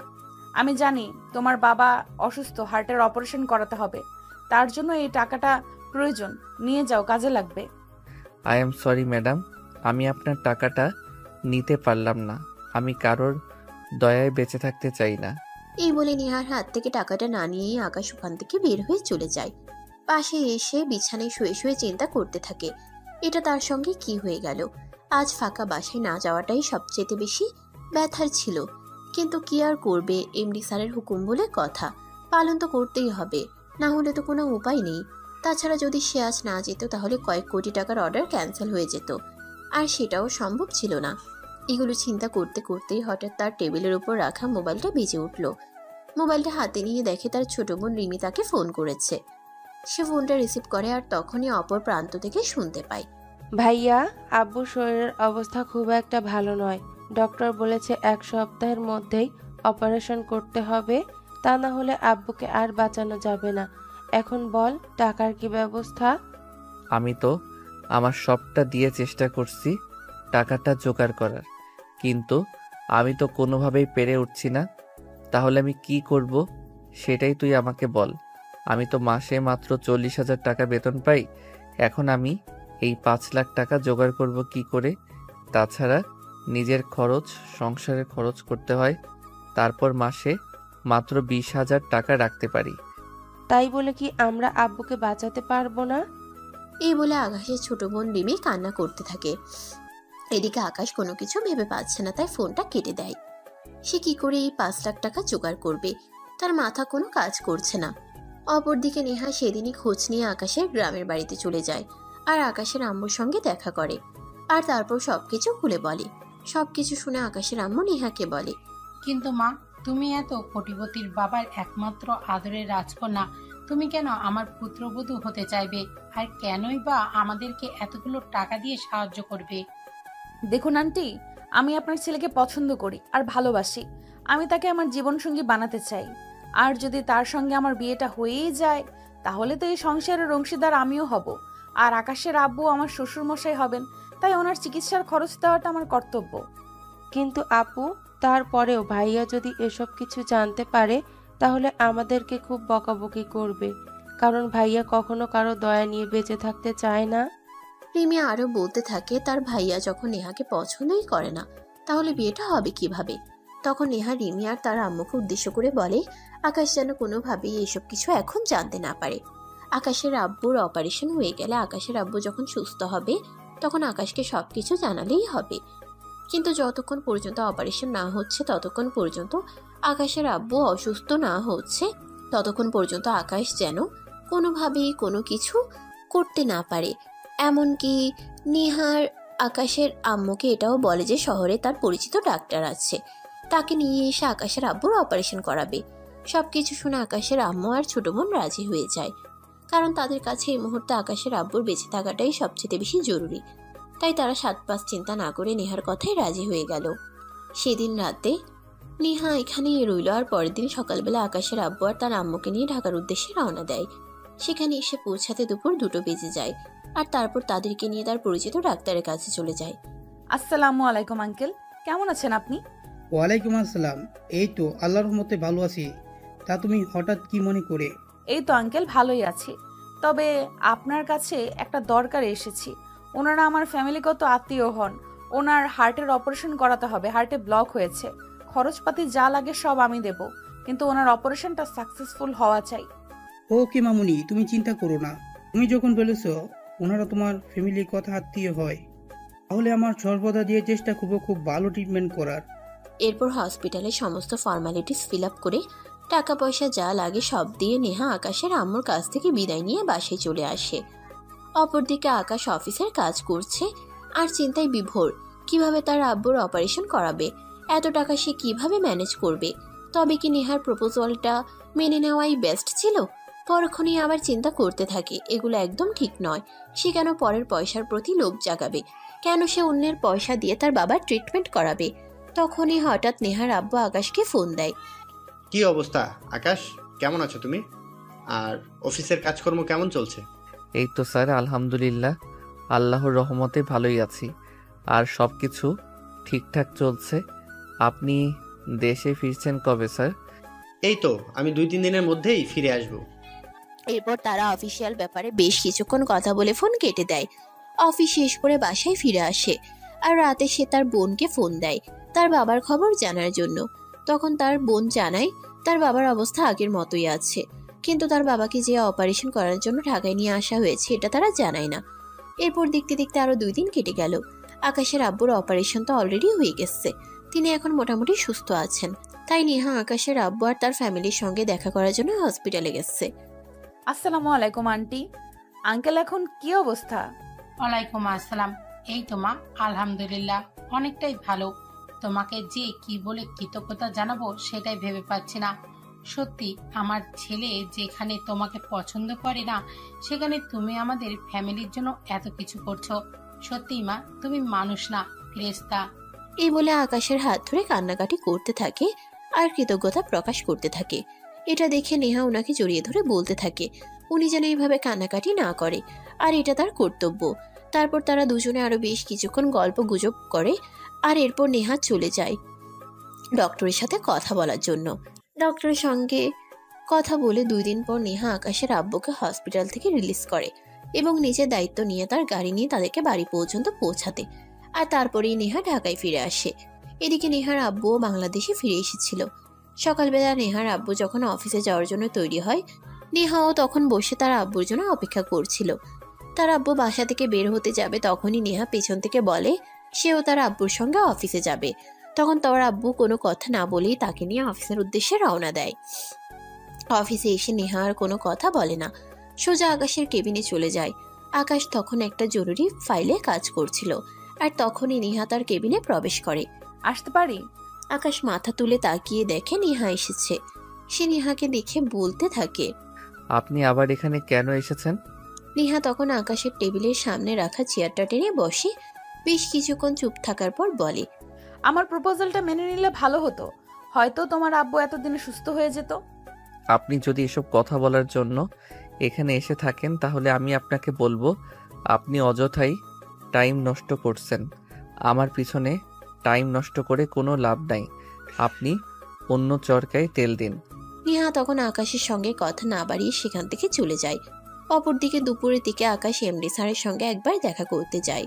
আমি জানি তোমার বাবা অসুস্থ, হার্টের অপারেশন করাতে হবে, তার জন্য এই টাকাটা প্রয়োজন। নিয়ে যাও, কাজে লাগবে। আই এম সরি ম্যাডাম, আমি আপনার টাকাটা নিতে পারলাম না। আমি কারোর দয়ায় বেঁচে থাকতে চাই না। এই বলে নেহার হাত থেকে টাকাটা না নিয়েই আকাশ ওখান থেকে বের হয়ে চলে যায়। পাশে এসে বিছানায় শুয়ে শুয়ে চিন্তা করতে থাকে, এটা তার সঙ্গে কি হয়ে গেল। আজ ফাঁকা বাসায় না যাওয়াটাই সবচেয়ে বেশি ব্যথার ছিল, কিন্তু কি আর করবে, এমডি স্যারের হুকুম বলে কথা, পালন তো করতেই হবে, না হলে তো কোনো উপায় নেই। তাছাড়া যদি সে আজ না যেত তাহলে কয়েক কোটি টাকার অর্ডার ক্যান্সেল হয়ে যেত, আর সেটাও সম্ভব ছিল না। এগুলো চিন্তা করতে করতেই হঠাৎ তার টেবিলের উপর রাখা মোবাইলটা বেজে উঠল। মোবাইলটা হাতে নিয়ে দেখে তার ছোট বোন রিমি তাকে ফোন করেছে। সে ফোনটা রিসিভ করে আর তখনই অপর প্রান্ত থেকে শুনতে পায়, ভাইয়া, আব্বুর শরীরের অবস্থা খুব একটা ভালো নয়। ডক্টর বলেছে 1 সপ্তাহের মধ্যেই অপারেশন করতে হবে, তা না হলে আব্বুকে আর বাঁচানো যাবে না। এখন বল, টাকার কি ব্যবস্থা? আমি তো আমার সবটা দিয়ে চেষ্টা করছি টাকাটা জোগাড় করার, কিন্তু আমি তো কোনোভাবেই পেরে উঠছি না। তাহলে আমি কি করব সেটাই তুই আমাকে বল। আমি তো মাসে মাত্র 40,000 টাকা বেতন পাই। এখন আমি এই 5 লাখ টাকা জোগাড় করব কি করে? তাছাড়া নিজের খরচ, সংসারের খরচ করতে হয়। তারপর মাসে মাত্র 20,000 টাকা রাখতে পারি। তাই বলে কি আমরা আব্বুকে বাঁচাতে পারবো না? এই বলে আকাশের ছোট বোন রিমি কান্না করতে থাকে। এদিকে আকাশ কোনো কিছু ভেবে পাচ্ছে না, তাই ফোনটা কেটে দেয়। সে কি করে এই 5 লাখ টাকা জোগাড় করবে, তার মাথা কোনো কাজ করছে না। অপরদিকে নেহা সেদিনই খোঁজ নিয়ে আকাশের গ্রামের বাড়িতে চলে যায় আর আকাশের আম্মুর সঙ্গে দেখা করে, আর তারপর সবকিছু খুলে বলে। সবকিছু শুনে আকাশের আম্মু নেহাকে বলে, কিন্তু মা, তুমি এত কোটিপতির বাবার একমাত্র আদরের রাজকন্যা, তুমি কেন আমার পুত্রবধূ হতে চাইবে? আর কেনই বা আমাদেরকে এতগুলো টাকা দিয়ে সাহায্য করবে? দেখুন আন্টি, আমি আপনার ছেলেকে পছন্দ করি আর ভালোবাসি। আমি তাকে আমার জীবনসঙ্গী বানাতে চাই। আর যদি তার সঙ্গে আমার বিয়েটা হয়েই যায়, তাহলে তো এই সংসারের অংশীদার আমিও হব, আর আকাশের আব্বু আমার শ্বশুরমশাই হবেন। তাই ওনার চিকিৎসার খরচ দেওয়াটা আমার কর্তব্য। কিন্তু আপু, তারপরেও ভাইয়া যদি এসব কিছু জানতে পারে তাহলে আমাদেরকে খুব বকাবকি করবে, কারণ ভাইয়া কখনো কারো দয়া নিয়ে বেঁচে থাকতে চায় না। রিমি আরো বলতে থাকে, তার ভাইয়া যখন নেহাকে পছন্দই করে না, তাহলে বিয়েটা হবে কিভাবে? তখন নেহা রিমি আর তার আম্মুকে উদ্দেশ্য করে বলে, আকাশ যেন কোনোভাবেই এসব কিছু এখন জানতে না পারে। আকাশের আব্বুর অপারেশন হয়ে গেলে আকাশের আব্বু যখন সুস্থ হবে তখন আকাশকে সবকিছু জানালেই হবে। কিন্তু যতক্ষণ পর্যন্ত অপারেশন না হচ্ছে ততক্ষণ পর্যন্ত, আকাশের আব্বু অসুস্থ না হচ্ছে ততক্ষণ পর্যন্ত আকাশ যেন কোনোভাবেই কোনো কিছু করতে না পারে। এমনকি নেহার আকাশের আম্মুকে এটাও বলে যে শহরে তার পরিচিত ডাক্তার আছে, তাকে নিয়ে এসে আকাশের আব্বুর অপারেশন করাবে। সবকিছু শুনে আকাশের আম্মু আর ছোট বোন রাজি হয়ে যায়, কারণ তাদের কাছে এই মুহূর্তে আকাশের আব্বুর বেঁচে থাকাটাই সবচেয়ে বেশি জরুরি। তাই তারা 7-5 চিন্তা না করে নেহার কথাই রাজি হয়ে গেল। সেদিন রাতে নেহা এখানেই রইল, আর পরের দিন সকালবেলা আকাশের আব্বু আর তার আম্মুকে নিয়ে ঢাকার উদ্দেশ্যে রওনা দেয়। সেখানে এসে পৌঁছাতে দুপুর 2টো বেজে যায়, আর তারপর তাদেরকে নিয়ে তার পরিচিত ডাক্তারের কাছে চলে যায়। আসসালামু আলাইকুম আঙ্কেল, কেমন আছেন আপনি? ওয়ালাইকুম আসসালাম। এই তো আল্লাহর রহমতে ভালো আছি। তা তুমি হঠাৎ কি মনে করে? এই তো আঙ্কেল, ভালোই আছি। তবে আপনার কাছে একটা দরকারে এসেছি। ওনারা আমার ফ্যামিলিগত আত্মীয় হন। ওনার হার্টের অপারেশন করাতে হবে, হার্টে ব্লক হয়েছে। খরচপাতি যা লাগে সব আমি দেব, কিন্তু ওনার অপারেশনটা সাকসেসফুল হওয়া চাই। ওকে মামুনি, তুমি চিন্তা করো না। তুমি যখন বলেছ ওনারা তোমার ফ্যামিলির কথা আত্মীয় হয়, তাহলে আমার সর্বদা দিয়ে চেষ্টা করবো খুব ভালো ট্রিটমেন্ট করার। এরপর হসপিটালে সমস্ত ফর্মালিটিস ফিল আপ করে টাকা পয়সা যা লাগে সব দিয়ে নেহা আকাশের আম্মুর কাছ থেকে বিদায় নিয়ে বাসায় চলে আসে। অপরদিকে আকাশ অফিসের কাজ করছে আর চিন্তায় বিভোর, কিভাবে তার আব্বুর অপারেশন করাবে, এত টাকা সে কিভাবে ম্যানেজ করবে। তবে কি নেহার প্রপোজালটা মেনে নেওয়াই বেস্ট ছিল? পরক্ষণেই আবার চিন্তা করতে থাকে, এগুলো একদম ঠিক নয়। সে কেন পরের পয়সার প্রতি লোভ জাগাবে? কেন সে অন্যের পয়সা দিয়ে তার বাবার ট্রিটমেন্ট করাবে? তখনই হঠাৎ নেহার আব্বু আকাশকে ফোন দেয়। কি অবস্থা আকাশ, কেমন আছো তুমি? আর অফিসের কাজকর্ম কেমন চলছে? এই তো স্যার, আলহামদুলিল্লাহ, আল্লাহর রহমতে ভালোই আছি। আর সব কিছু ঠিকঠাক চলছে। আপনি দেশে ফিরছেন কবে স্যার? এই তো আমি 2-3 দিনের মধ্যেই ফিরে আসব। এরপর তারা অফিসিয়াল ব্যাপারে বেশ কিছুক্ষণ কথা বলে ফোন কেটে দেয়। অফিস শেষ করে বাসায় ফিরে আসে আর রাতে সে তার বোনকে ফোন দেয় তার বাবার খবর জানার জন্য। তখন তার বোন জানায় তার বাবার অবস্থা আগের মতোই আছে, কিন্তু তার বাবাকে যে অপারেশন করার জন্য ঢাকায় নিয়ে আসা হয়েছে এটা তারা জানায় না। এরপর দেখতে দেখতে আরো 2 দিন কেটে গেল। আকাশের আব্বুর অপারেশন তো অলরেডি হয়ে গেছে, তিনি এখন মোটামুটি সুস্থ আছেন। তাই নেহা আকাশের আব্বু আর তার ফ্যামিলির সঙ্গে দেখা করার জন্য হসপিটালে গেছে। আসসালামু আলাইকুম আন্টি। আঙ্কেল এখন কি অবস্থা? ওয়ালাইকুম আসসালাম। এই তো মা, আলহামদুলিল্লাহ অনেকটাই ভালো। তোমাকে যে কি বলে কৃতজ্ঞতা জানাবো সেটাই ভেবে পাচ্ছি না। সত্যি আমার ছেলে যেখানে তোমাকে পছন্দ করে না সেখানে তুমি আমাদের ফ্যামিলির জন্য এত কিছু করছো। সত্যি মা, তুমি মানুষ না, ফেরেশতা। এই বলে আকাশের হাত ধরে কান্নাকাটি করতে থাকে আর কৃতজ্ঞতা প্রকাশ করতে থাকে। এটা দেখে নেহা ওনাকে জড়িয়ে ধরে বলতে থাকে উনি যেন এইভাবে কান্নাকাটি না করে, আর এটা তার কর্তব্য। তারপর তারা দুজনে আরো বেশ কিছুক্ষণ গল্প গুজব করে আর এরপর নেহা চলে যায় ডক্টরের সাথে কথা বলার জন্য। ডক্টরের সঙ্গে কথা বলে 2 দিন পর নেহা আকাশের আব্বুকে হসপিটাল থেকে রিলিজ করে এবং নিজের দায়িত্ব নিয়ে তার গাড়ি নিয়ে তাদেরকে বাড়ি পর্যন্ত পৌঁছাতে। আর তারপরেই নেহা ঢাকায় ফিরে আসে। এদিকে নেহার আব্বুও বাংলাদেশে ফিরে এসেছিল। সকালবেলা নেহার আব্বু যখন অফিসে যাওয়ার জন্য তৈরি হয়, নেহাও তখন বসে তার আব্বুর জন্য অপেক্ষা করছিল। তার আব্বু বাসা থেকে বের হতে যাবে তখনই নেহা পেছন থেকে বলে সেও তার আব্বুর সঙ্গে অফিসে যাবে। তখন তার আব্বু কোনো কথা না বলেই তাকে নিয়ে অফিসের উদ্দেশ্যে রওনা দেয়। অফিসে এসে নেহা আর কোনো কথা বলে না, সোজা আকাশের কেবিনে চলে যায়। আকাশ তখন একটা জরুরি ফাইলে কাজ করছিল আর তখনই নেহা তার কেবিনে প্রবেশ করে। আসতে পারি? আকাশ মাথা তুলে তাকিয়ে দেখে নেহা এসেছে। সে নেহাকে দেখে বলতে থাকে, আপনি আবার এখানে কেন এসেছেন? নেহা তখন আকাশের টেবিলের সামনে রাখা চেয়ারটা টেনে বসে বেশ কিছুক্ষণ চুপ থাকার পর বলে, আমার প্রপোজালটা মেনে নিলে ভালো হতো, হয়তো তোমার আব্বু এতদিনে সুস্থ হয়ে যেত। আপনি যদি এসব কথা বলার জন্য এখানে এসে থাকেন তাহলে আমি আপনাকে বলবো আপনি অযথাই টাইম নষ্ট করছেন। আমার পিছনে টাইম নষ্ট করে কোনো লাভ নাই। আপনি অন্য চরকায় তেল দিন। নেহা তখন আকাশের সঙ্গে কথা না বাড়িয়ে সেখান থেকে চলে যায়। অপরদিকে দুপুরের দিকে আকাশ এমডি স্যারের সঙ্গে একবার দেখা করতে যায়।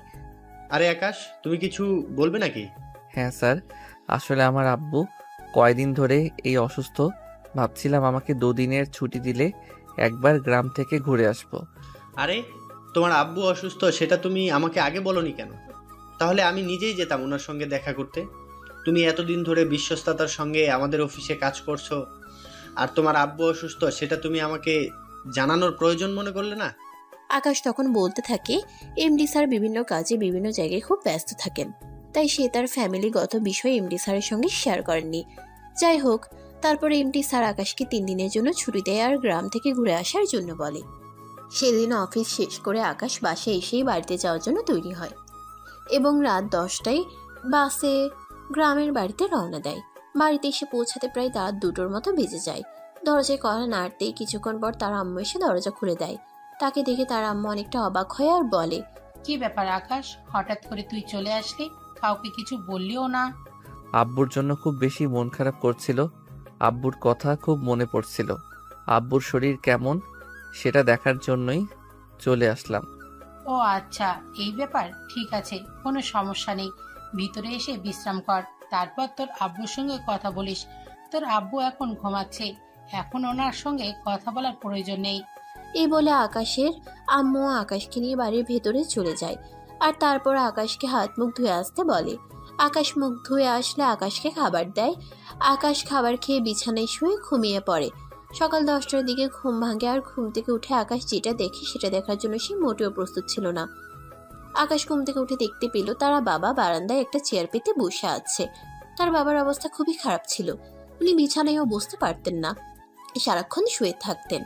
আরে আকাশ, তুমি কিছু বলবে নাকি? হ্যাঁ স্যার, আসলে আমার আব্বু কয়দিন ধরে এই অসুস্থ। ভাবছিলাম আমাকে 2 দিনের ছুটি দিলে একবার গ্রাম থেকে ঘুরে আসবো। আরে তোমার আব্বু অসুস্থ সেটা তুমি আমাকে আগে বলোনি কেন? তাহলে আমি নিজেই যেতাম ওনার সঙ্গে দেখা করতে। তুমি এতদিন ধরে বিশ্বস্ততার সঙ্গে আমাদের অফিসে কাজ করছো, আর তোমার আব্বু অসুস্থ সেটা তুমি আমাকে জানানোর প্রয়োজন মনে করলে না? আকাশ তখন বলতে থাকে এমডি স্যার বিভিন্ন কাজে বিভিন্ন জায়গায় খুব ব্যস্ত থাকেন, তাই সে তার ফ্যামিলিগত বিষয় এমডি স্যারের সঙ্গে শেয়ার করেননি। যাই হোক, তারপরে এমডি স্যার আকাশকে 3 দিনের জন্য ছুটি দেয় আর গ্রাম থেকে ঘুরে আসার জন্য বলে। সেদিন অফিস শেষ করে আকাশ বাসে এসেই বাড়িতে যাওয়ার জন্য তৈরি হয় এবং রাত 10টায় বাসে গ্রামের বাড়িতে রওনা দেয়। বাড়িতে এসে পৌঁছাতে প্রায় রাত 2টোর মতো বেজে যায়। দরজায় কড়া নাড়তেই কিছুক্ষণ পর তার আম্মু এসে দরজা খুলে দেয়। তাকে দেখে তার আম্মু অনেকটা অবাক হয় আর বলে, কি ব্যাপার আকাশ, হঠাৎ করে তুই চলে আসলি? কাউকে কিছু বললিও না? আব্বুর জন্য খুব বেশি মন খারাপ করছিল। আব্বুর কথা খুব মনে পড়ছিল। আব্বুর শরীর কেমন সেটা দেখার জন্যই চলে আসলাম। ও আচ্ছা, এই ব্যাপার, ঠিক আছে, কোনো সমস্যা নেই। ভিতরে এসে বিশ্রাম কর, তারপর তোর আব্বুর সঙ্গে কথা বলিস। তোর আব্বু এখন ঘুমাচ্ছে, এখন ওনার সঙ্গে কথা বলার প্রয়োজন নেই। এই বলে আকাশের আম্মু আকাশকে নিয়ে বাড়ির ভেতরে চলে যায় আর তারপর আকাশকে হাত মুখ ধুয়ে আসতে বলে। আকাশ মুখ ধুয়ে আসলে আকাশকে খাবার দেয়। আকাশ খাবার খেয়ে বিছানায় শুয়ে ঘুমিয়ে পড়ে। সকাল 10টার দিকে ঘুম ভাঙে আর ঘুম থেকে উঠে আকাশ যেটা দেখে সেটা দেখার জন্য সে মোটেও প্রস্তুত ছিল না। আকাশ ঘুম থেকে উঠে দেখতে পেল তারা বাবা বারান্দায় একটা চেয়ার পেতে বসে আছে। তার বাবার অবস্থা খুবই খারাপ ছিল, উনি বিছানায়ও বসতে পারতেন না, সারাক্ষণ শুয়ে থাকতেন,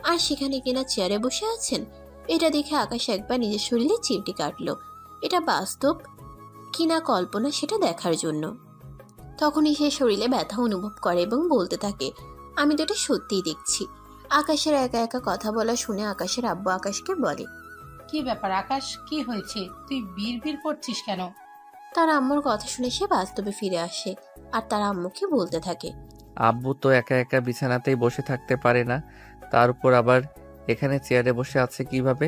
আর সেখানে কিনা চেয়ারে বসে আছেন। এটা দেখে আকাশ একবার নিজের শরীরে চিমটি কাটলো, এটা বাস্তব কিনা কল্পনা সেটা দেখার জন্য। তখনই সে শরীরে ব্যথা অনুভব করে এবং বলতে থাকে, আমি তো এটা সত্যিই দেখছি। আকাশের একা একা কথা বলা শুনে আকাশের আব্বু আকাশকে বলে, কি ব্যাপার আকাশ, কি হয়েছে? তুই বিড়বিড় করছিস কেন? তার আম্মুর কথা শুনে সে বাস্তবে ফিরে আসে আর তার আম্মুকে বলতে থাকে, আব্বু তো একা একা বিছানাতেই বসে থাকতে পারে না, তার উপর আবার এখানে চেয়ারে বসে আছে কিভাবে?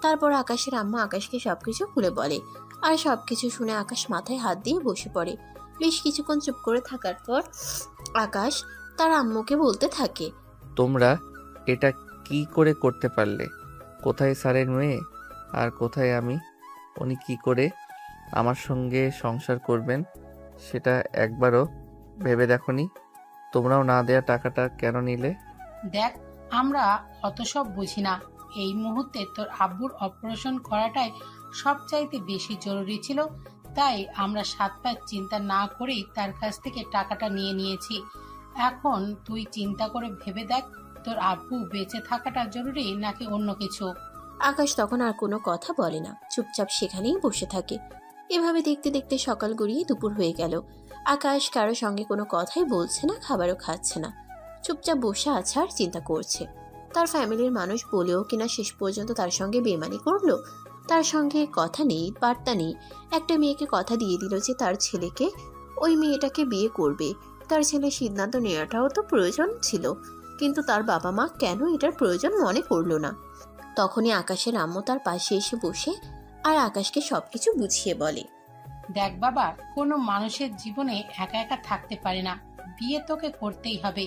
তারপর আকাশের আম্মা আকাশকে সবকিছু খুলে বলে। আর সবকিছু শুনে আকাশ মাথায় হাত দিয়ে বসে পড়ে। বেশ কিছুক্ষণ চুপ করে থাকার পর আকাশ তার আম্মুকে বলতে থাকে, তোমরা এটা কি করে করতে পারলে? কোথায় স্যারের মেয়ে আর কোথায় আমি? উনি কি করে আমার সঙ্গে সংসার করবেন সেটা একবারও ভেবে দেখোনি? তোমরাও না দেয়া টাকাটা কেন নিলে? দেখ, আমরা অত সব বুঝি না। এই মুহূর্তে তোর আব্বুর অপারেশন করাটাই সবচাইতে বেশি জরুরি ছিল, তাই আমরা 7 পাঁচ চিন্তা না করেই তার কাছ থেকে টাকাটা নিয়ে নিয়েছি। এখন তুই চিন্তা করে ভেবে দেখ, তোর আব্বু বেঁচে থাকাটা জরুরি নাকি অন্য কিছু। আকাশ তখন আর কোনো কথা বলে না, চুপচাপ সেখানেই বসে থাকে। এভাবে দেখতে দেখতে সকাল গড়িয়ে দুপুর হয়ে গেল। আকাশ কারো সঙ্গে কোনো কথাই বলছে না, খাবারও খাচ্ছে না, চুপচাপ বসে আছে আর চিন্তা করছে। তার ফ্যামিলির মানুষ বলেও কিনা শেষ পর্যন্ত তার সঙ্গে বেমানি করলো। তার সঙ্গে কথা নেই, বার্তা নেই। একটা মেয়েকে কথা দিয়ে দিল যে তার ছেলেকে ওই মেয়েটাকে বিয়ে করবে। তার ছেলে সিদ্ধান্ত নেওয়াটাও তো প্রয়োজন ছিল, কিন্তু তার বাবা মা কেন এটার প্রয়োজন মনে করলো না। তখনই আকাশের আম্মু তার পাশে এসে বসে আর আকাশকে সবকিছু বুঝিয়ে বলে, দেখ বাবা, কোনো মানুষের জীবনে একা একা থাকতে পারে না, বিয়ে তোকে করতেই হবে।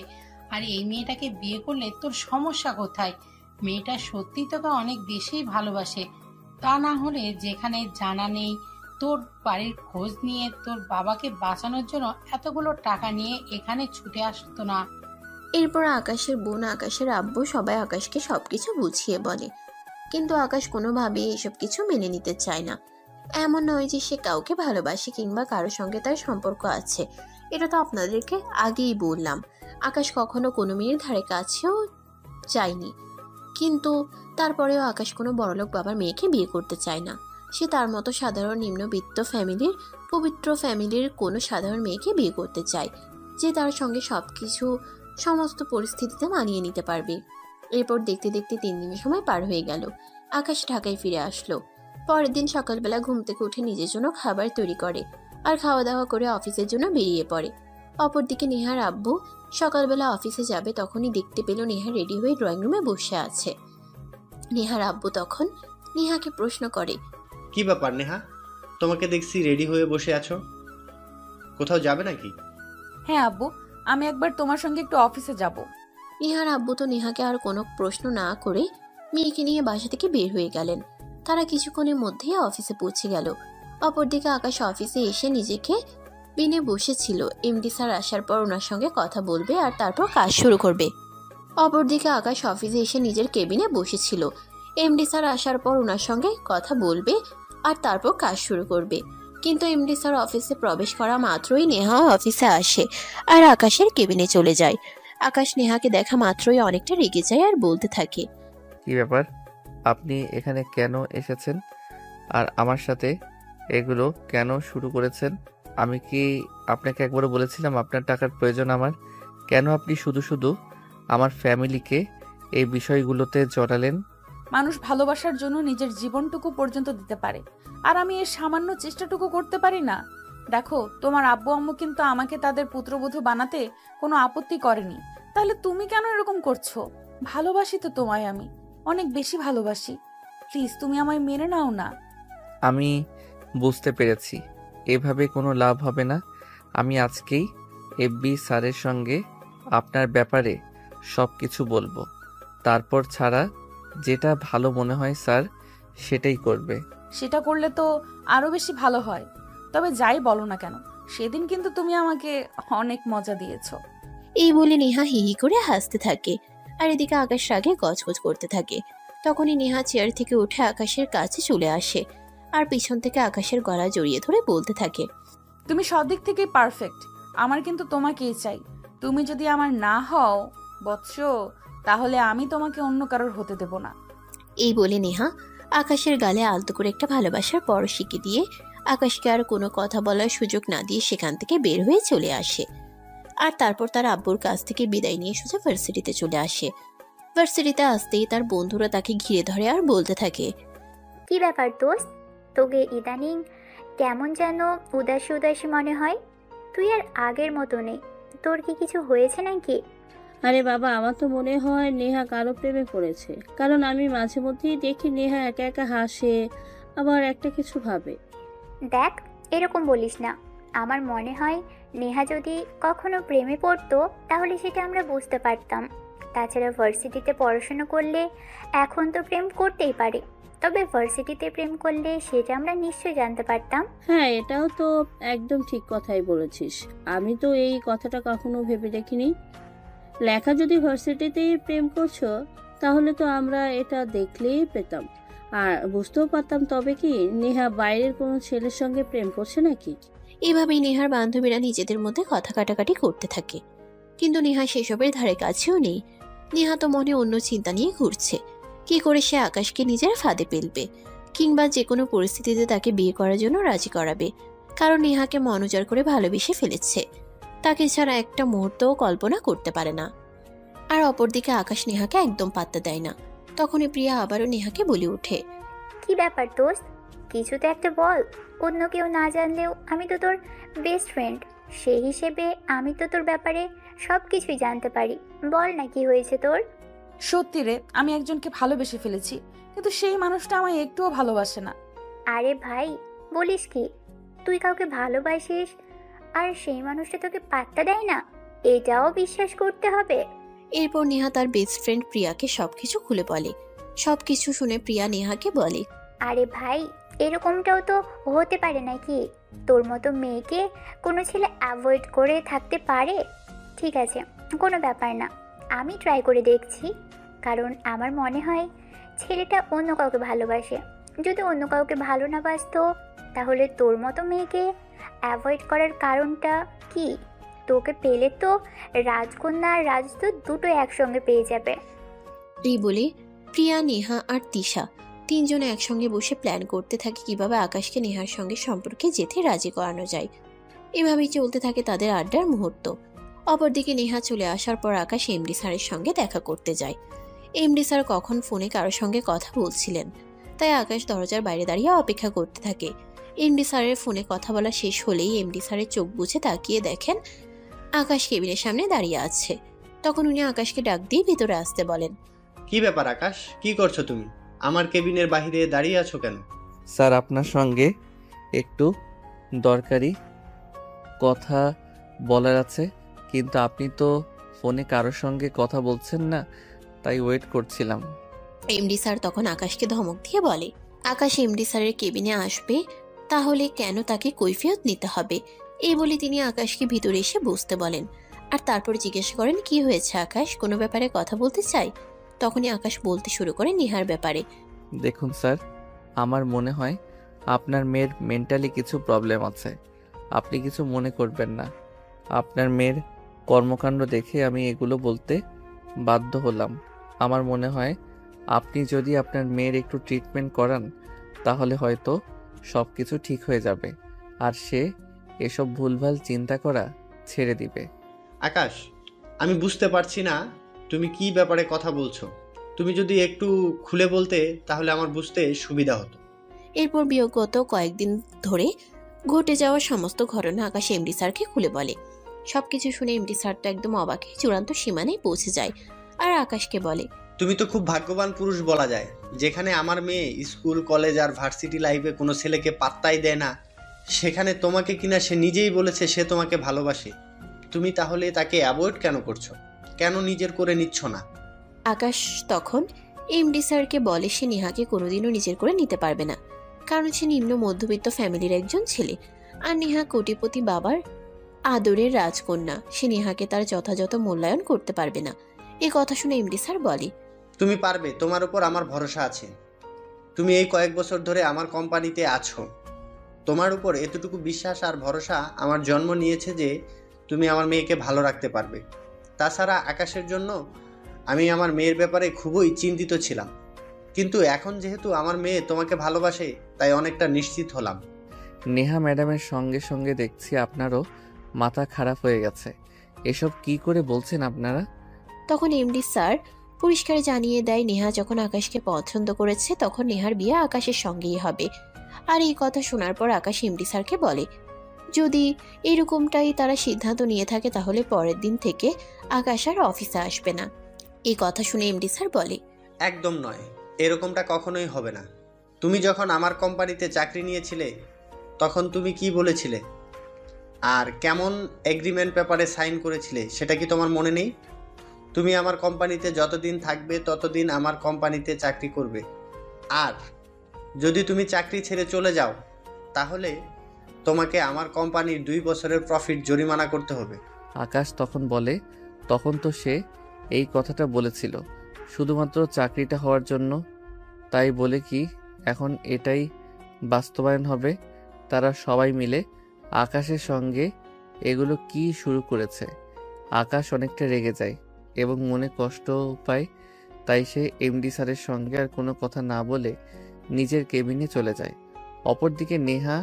আর এই মেয়েটাকে বিয়ে করলে তোর সমস্যা কোথায়? মেয়েটা সত্যি তোকে অনেক বেশি ভালোবাসে। তা না হলে যেখানে জানা নেই তোর বাড়ির খোঁজ নিয়ে তোর বাবাকে বাঁচানোর জন্য এতগুলো টাকা নিয়ে এখানে ছুটে আসতো না। এরপর আকাশের বোন, আকাশের আব্বু সবাই আকাশকে সবকিছু বুঝিয়ে বলে, কিন্তু আকাশ কোনোভাবেই এসব কিছু মেনে নিতে চায় না। এমন নয় যে সে কাউকে ভালোবাসে কিংবা কারোর সঙ্গে তার সম্পর্ক আছে, এটা তো আপনাদেরকে আগেই বললাম। আকাশ কখনো কোনো মেয়ের ধারে কাছেও চায়নি, কিন্তু তারপরেও আকাশ কোনো বড়লোক বাবার মেয়েকে বিয়ে করতে চায় না। সে তার মতো সাধারণ নিম্নবিত্ত ফ্যামিলির, পবিত্র ফ্যামিলির কোনো সাধারণ মেয়েকে বিয়ে করতে চায়, যে তার সঙ্গে সবকিছু সমস্ত পরিস্থিতিতে মানিয়ে নিতে পারবে। এরপর দেখতে দেখতে 3 দিনের সময় পার হয়ে গেল। আকাশ ঢাকায় ফিরে আসলো। পরের দিন সকালবেলা ঘুম থেকে উঠে নিজের জন্য খাবার তৈরি করে আর খাওয়া দাওয়া করে অফিসের জন্য বেরিয়ে পড়ে। অপরদিকে নেহার আব্বু সকালবেলা অফিসে যাবে, তখনই দেখতে পেল নেহা রেডি হয়ে ড্রয়িং রুমে বসে আছে। নেহার আব্বু তখন নেহাকে প্রশ্ন করে, কি ব্যাপার নেহা, তোমাকে দেখছি রেডি হয়ে বসে আছো, কোথাও যাবে নাকি? হ্যাঁ আব্বু, আমি একবার তোমার সঙ্গে একটু অফিসে যাব। নেহার আব্বু তো নেহাকে আর কোনো প্রশ্ন না করে মেয়েকে নিয়ে বাসা থেকে বের হয়ে গেলেন। তারা কিছুক্ষণের মধ্যেই অফিসে পৌঁছে গেল। অপরদিকে আকাশ অফিসে এসে নিজেকে বিনে বসেছিল। এমডি স্যার আসার পর ওনার সঙ্গে কথা বলবে আর তারপর কাজ শুরু করবে। অপরদিকে আকাশ অফিসে এসে নিজের কেবিনে বসেছিল। এমডি স্যার আসার পর ওনার সঙ্গে কথা বলবে আর তারপর কাজ শুরু করবে। কিন্তু এমডি স্যার অফিসে প্রবেশ করা মাত্রই নেহা অফিসে আসে আর আকাশের কেবিনে চলে যায়। আকাশ নেহাকে দেখা মাত্রই অনেকটা রেগে যায় আর বলতে থাকে, কি ব্যাপার, আপনি এখানে কেন এসেছেন আর আমার সাথে এগুলো কেন শুরু করেছেন? আমি কি আপনাকে একবারও বলেছিলাম আপনার টাকার প্রয়োজন আমার? কেন আপনি শুধু শুধু আমার ফ্যামিলিকে এই বিষয়গুলোতে জড়ালেন? মানুষ ভালোবাসার জন্য নিজের জীবনটুকু পর্যন্ত দিতে পারে, আর আমি এর সামান্য চেষ্টাটুকু করতে পারি না? দেখো, তোমার আব্বু আম্মু কিন্তু আমাকে তাদের পুত্রবধূ বানাতে কোনো আপত্তি করেনি, তাহলে তুমি কেন এরকম করছো? ভালোবাসি তো তোমায়, আমি অনেক বেশি ভালোবাসি। প্লিজ তুমি আমায় মেনে নাও না। আমি বুঝতে পেরেছি, এভাবে কোনো লাভ হবে না। আমি আজকেই এফবি স্যারের সঙ্গে আপনার ব্যাপারে সব কিছু বলবো, তারপর ছাড়া যেটা ভালো মনে হয় স্যার সেটাই করবে। সেটা করলে তো আরো বেশি ভালো হয়। তবে যাই বলো না কেন, সেদিন কিন্তু তুমি আমাকে অনেক মজা দিয়েছো। এই বলে নেহা হিহি করে হাসতে থাকে আর এদিকে আকাশ রাগে গজগজ করতে থাকে। তখনই নেহা চেয়ার থেকে উঠে আকাশের কাছে চলে আসে আর পিছন থেকে আকাশের গলা জড়িয়ে ধরে বলতে থাকে, তুমি সব দিক থেকে পারফেক্ট, আমার কিন্তু তোমাকেই চাই। তুমি যদি আমার না হও বৎস, তাহলে আমি তোমাকে অন্য কারোর হতে দেব না। এই বলে নেহা আকাশের গালে আলতো করে একটা ভালোবাসার পরশ শিখে দিয়ে আকাশকে আর কোনো কথা বলার সুযোগ না দিয়ে সেখান থেকে বের হয়ে চলে আসে। আর তারপর তার আব্বুর কাছ থেকে বিদায় নিয়ে সোজা ভার্সিটিতে চলে আসে। ভার্সিটিতে আসতেই তার বন্ধুরা তাকে ঘিরে ধরে আর বলতে থাকে, কি ব্যাপার দোস্ত, তোকে ইদানিং কেমন যেন উদাসী উদাসী মনে হয়। তুই আর আগের মতো নেই, তোর কি কিছু হয়েছে নাকি? আরে বাবা, আমার তো মনে হয় নেহা কারো প্রেমে পড়েছে, কারণ আমি মাঝে মধ্যেই দেখি নেহা একা একা হাসে, আবার একটা কিছু ভাবে। দেখ, এরকম বলিস না। আমার মনে হয় নেহা যদি কখনো প্রেমে পড়তো তাহলে সেটা আমরা বুঝতে পারতাম। তাছাড়া ভার্সিটিতে পড়াশোনা করলে এখন তো প্রেম করতেই পারে, তবে ভার্সিটিতে প্রেম করলে সেটা আমরা নিশ্চয়ই জানতে পারতাম। হ্যাঁ, এটাও তো একদম ঠিক কথাই বলেছিস। আমি তো এই কথাটা কখনো ভেবে দেখিনি। লেখা যদি ভার্সিটিতেই প্রেম করছো, তাহলে তো আমরা এটা দেখলেই পেতাম আর বুঝতেও পারতাম। তবে কি নেহা বাইরের কোনো ছেলের সঙ্গে প্রেম করছে নাকি? এভাবেই নেহার বান্ধবীরা নিজেদের মধ্যে কথা কাটাকাটি করতে থাকে, কিন্তু নেহা সেসবের ধারে কাছেও নেই। নেহা তো মনে অন্য চিন্তা নিয়ে ঘুরছে, কি করে সে আকাশকে নিজের ফাঁদে ফেলবে, কিংবা যে কোনো পরিস্থিতিতে তাকে বিয়ে করার জন্য রাজি করাবে। কারণ নেহাকে মনোজার করে ভালোবেসে ফেলেছে, তাকে ছাড়া একটা মুহূর্তও কল্পনা করতে পারে না। আর অপরদিকে আকাশ নেহাকে একদম পাত্তা দেয় না। তখনই প্রিয়া আবারও নেহাকে বলে ওঠে, কি ব্যাপার দোস্ত, কিছু তো একটা বল। অন্য কেউ না জানলেও আমি তো তোর বেস্ট ফ্রেন্ড, সেই হিসেবে আমি তো তোর ব্যাপারে সব কিছুই জানতে পারি। বল না, কি হয়েছে তোর? সত্যি রে, আমি একজনকে ভালোবেসে ফেলেছি, কিন্তু সেই মানুষটা আমায় একটুও ভালোবাসে না। আরে ভাই, বলিস কি? তুই কাউকে ভালোবাসিস আর সেই মানুষটা তোকে পাত্তা দেয় না? এটাও বিশ্বাস করতে হবে? এরপর নেহা তার বেস্ট ফ্রেন্ড প্রিয়াকে সবকিছু খুলে বলে। সবকিছু শুনে প্রিয়া নেহাকে বলে, আরে ভাই, এরকমটাও তো হতে পারে নাকি? তোর মতো মেয়েকে কোনো ছেলে অ্যাভয়েড করে থাকতে পারে? ঠিক আছে, কোনো ব্যাপার না, আমি ট্রাই করে দেখছি। কারণ আমার মনে হয় ছেলেটা অন্য কাউকে ভালোবাসে। যদি অন্য কাউকে ভালো না বাসতো, তাহলে তোর মতো মেয়েকে অ্যাভয়েড করার কারণটা কি? তোকে পেলে তো রাজকন্যা আর রাজদূত দুটো একসঙ্গে পেয়ে যাবে। এই বলে প্রিয়া, নেহা আর তিশা তিনজনে একসঙ্গে বসে প্ল্যান করতে থাকে কিভাবে আকাশকে নেহার সঙ্গে সম্পর্কে যেতে রাজি করানো যায়। এভাবেই চলতে থাকে তাদের আড্ডার মুহূর্ত। অপরদিকে নেহা চলে আসার পর আকাশ এমডি স্যারের সঙ্গে দেখা করতে যায়। এমডি স্যার কখন ফোনে কারোর সঙ্গে কথা বলছিলেন, তাই আকাশ দরজার বাইরে দাঁড়িয়ে অপেক্ষা করতে থাকে। এমডি স্যারের ফোনে কথা বলা শেষ হলেই এমডি স্যারের চোখ বুজে তাকিয়ে দেখেন আকাশ কেবিনের সামনে দাঁড়িয়ে আছে। তখন উনি আকাশকে ডাক দিয়ে ভিতরে আসতে বলেন। কি ব্যাপার আকাশ, কি করছো তুমি? আমার কেবিনের বাইরে দাঁড়িয়ে আছো কেন? স্যার, আপনার সঙ্গে একটু দরকারি কথা বলার আছে, কিন্তু আপনি তো ফোনে কারোর সঙ্গে কথা বলছেন না, তাই ওয়েট করছিলাম। এমডি স্যার তখন আকাশকে ধমক দিয়ে বলে, আকাশ এমডি স্যারের কেবিনে আসবে, তাহলে কেন তাকে কৈফিয়ত নিতে হবে। এই বলে তিনি আকাশকে ভিতরে এসে বসতে বলেন। আর তারপর জিজ্ঞেস করেন, কি হয়েছে আকাশ, কোনো ব্যাপারে কথা বলতে চাই? তখনই আকাশ বলতে শুরু করে নেহার ব্যাপারে। দেখুন স্যার, আমার মনে হয় আপনার মেয়ের মেন্টালি কিছু প্রবলেম আছে। আপনি কিছু মনে করবেন না। আপনার মেয়ের কর্মকাণ্ড দেখে আমি এগুলো বলতে বাধ্য হলাম। আমার মনে হয় আপনি যদি আপনার মেয়ের একটু ট্রিটমেন্ট করান, তাহলে হয়তো সব কিছু ঠিক হয়ে যাবে আর সে এসব ভুলভাল চিন্তা করা ছেড়ে দিবে। আকাশ, আমি বুঝতে পারছি না তুমি কি ব্যাপারে কথা বলছো। তুমি যদি একটু খুলে বলতে তাহলে আমার বুঝতে সুবিধা হতো। এরপর বিগত কয়েকদিন ধরে ঘটে যাওয়া সমস্ত ঘটনা আকাশ এমডি স্যারকে খুলে বলে। সবকিছু শুনে এমডি স্যার তো একদম অবাকে চূড়ান্ত সীমানায় পৌঁছে যায় আর আকাশকে বলে, তুমি তো খুব ভাগ্যবান পুরুষ বলা যায়, যেখানে আমার মেয়ে স্কুল, কলেজ আর ভার্সিটি লাইফে কোনো ছেলেকে পাত্তাই দেয় না, সেখানে তোমাকে কিনা সে নিজেই বলেছে সে তোমাকে ভালোবাসে। তুমি তাহলে তাকে অ্যাভয়েড কেন করছো? কেন নিজের করে নিচ্ছ না? আকাশ তখন এমডি স্যারকে বলে সে নেহাকে কোনোদিনও নিজের করে নিতে পারবে না, কারণ সে নিম্ন মধ্যবিত্ত ফ্যামিলির একজন ছেলে আর নেহা কোটিপতি বাবার আদরের রাজকন্যা। সে নেহাকে তার যথাযথ মূল্যায়ন করতে পারবে না। এই কথা শুনে এমডি স্যার বলে, তুমি পারবে, তোমার উপর আমার ভরসা আছে। তুমি এই কয়েক বছর ধরে আমার কোম্পানিতে আছো, তোমার উপর এতটুকু বিশ্বাস আর ভরসা আমার জন্ম নিয়েছে যে তুমি আমার মেয়েকে ভালো রাখতে পারবে। তাছাড়া আকাশের জন্য আমি আমার মেয়ের ব্যাপারে খুবই চিন্তিত ছিলাম, কিন্তু এখন যেহেতু আমার মেয়ে তোমাকে ভালোবাসে তাই অনেকটা নিশ্চিত হলাম। নেহা ম্যাডামের সঙ্গে সঙ্গে দেখছি আপনারও মাথা খারাপ হয়ে গেছে। এসব কি করে বলছেন আপনারা? তখন এমডি স্যার পরিষ্কার জানিয়ে দেয় নেহা যখন আকাশকে পছন্দ করেছে তখন নেহার বিয়ে আকাশের সঙ্গেই হবে। আর এই কথা শোনার পর আকাশ এমডি স্যারকে বলে যদি এরকমটাই তারা সিদ্ধান্ত নিয়ে থাকে তাহলে পরের দিন থেকে আকাশ আর অফিসে আসবে না। এই কথা শুনে এমডি স্যার বলে একদম নয়, এরকমটা কখনোই হবে না। তুমি যখন আমার কোম্পানিতে চাকরি নিয়েছিলে তখন তুমি কি বলেছিলে আর কেমন এগ্রিমেন্ট পেপারে সাইন করেছিলে সেটা কি তোমার মনে নেই? তুমি আমার কোম্পানিতে যতদিন থাকবে ততদিন আমার কোম্পানিতে চাকরি করবে, আর যদি তুমি চাকরি ছেড়ে চলে যাও তাহলে তোমাকে আমার কোম্পানির 2 বছরের প্রফিট জরিমানা করতে হবে। আকাশ তখন বলে তখন তো সে এই কথাটা বলেছিল শুধুমাত্র চাকরিটা হওয়ার জন্য, তাই বলে কি এখন এটাই বাস্তবায়ন হবে? তারা সবাই মিলে আকাশের সঙ্গে এগুলো কি শুরু করেছে। আকাশ অনেকটা রেগে যায় এবং মনে কষ্ট পায়, তাই সে এমডি স্যারের সঙ্গে আর কোনো কথা না বলে নিজের কেবিনে চলে যায়। অপরদিকে নেহা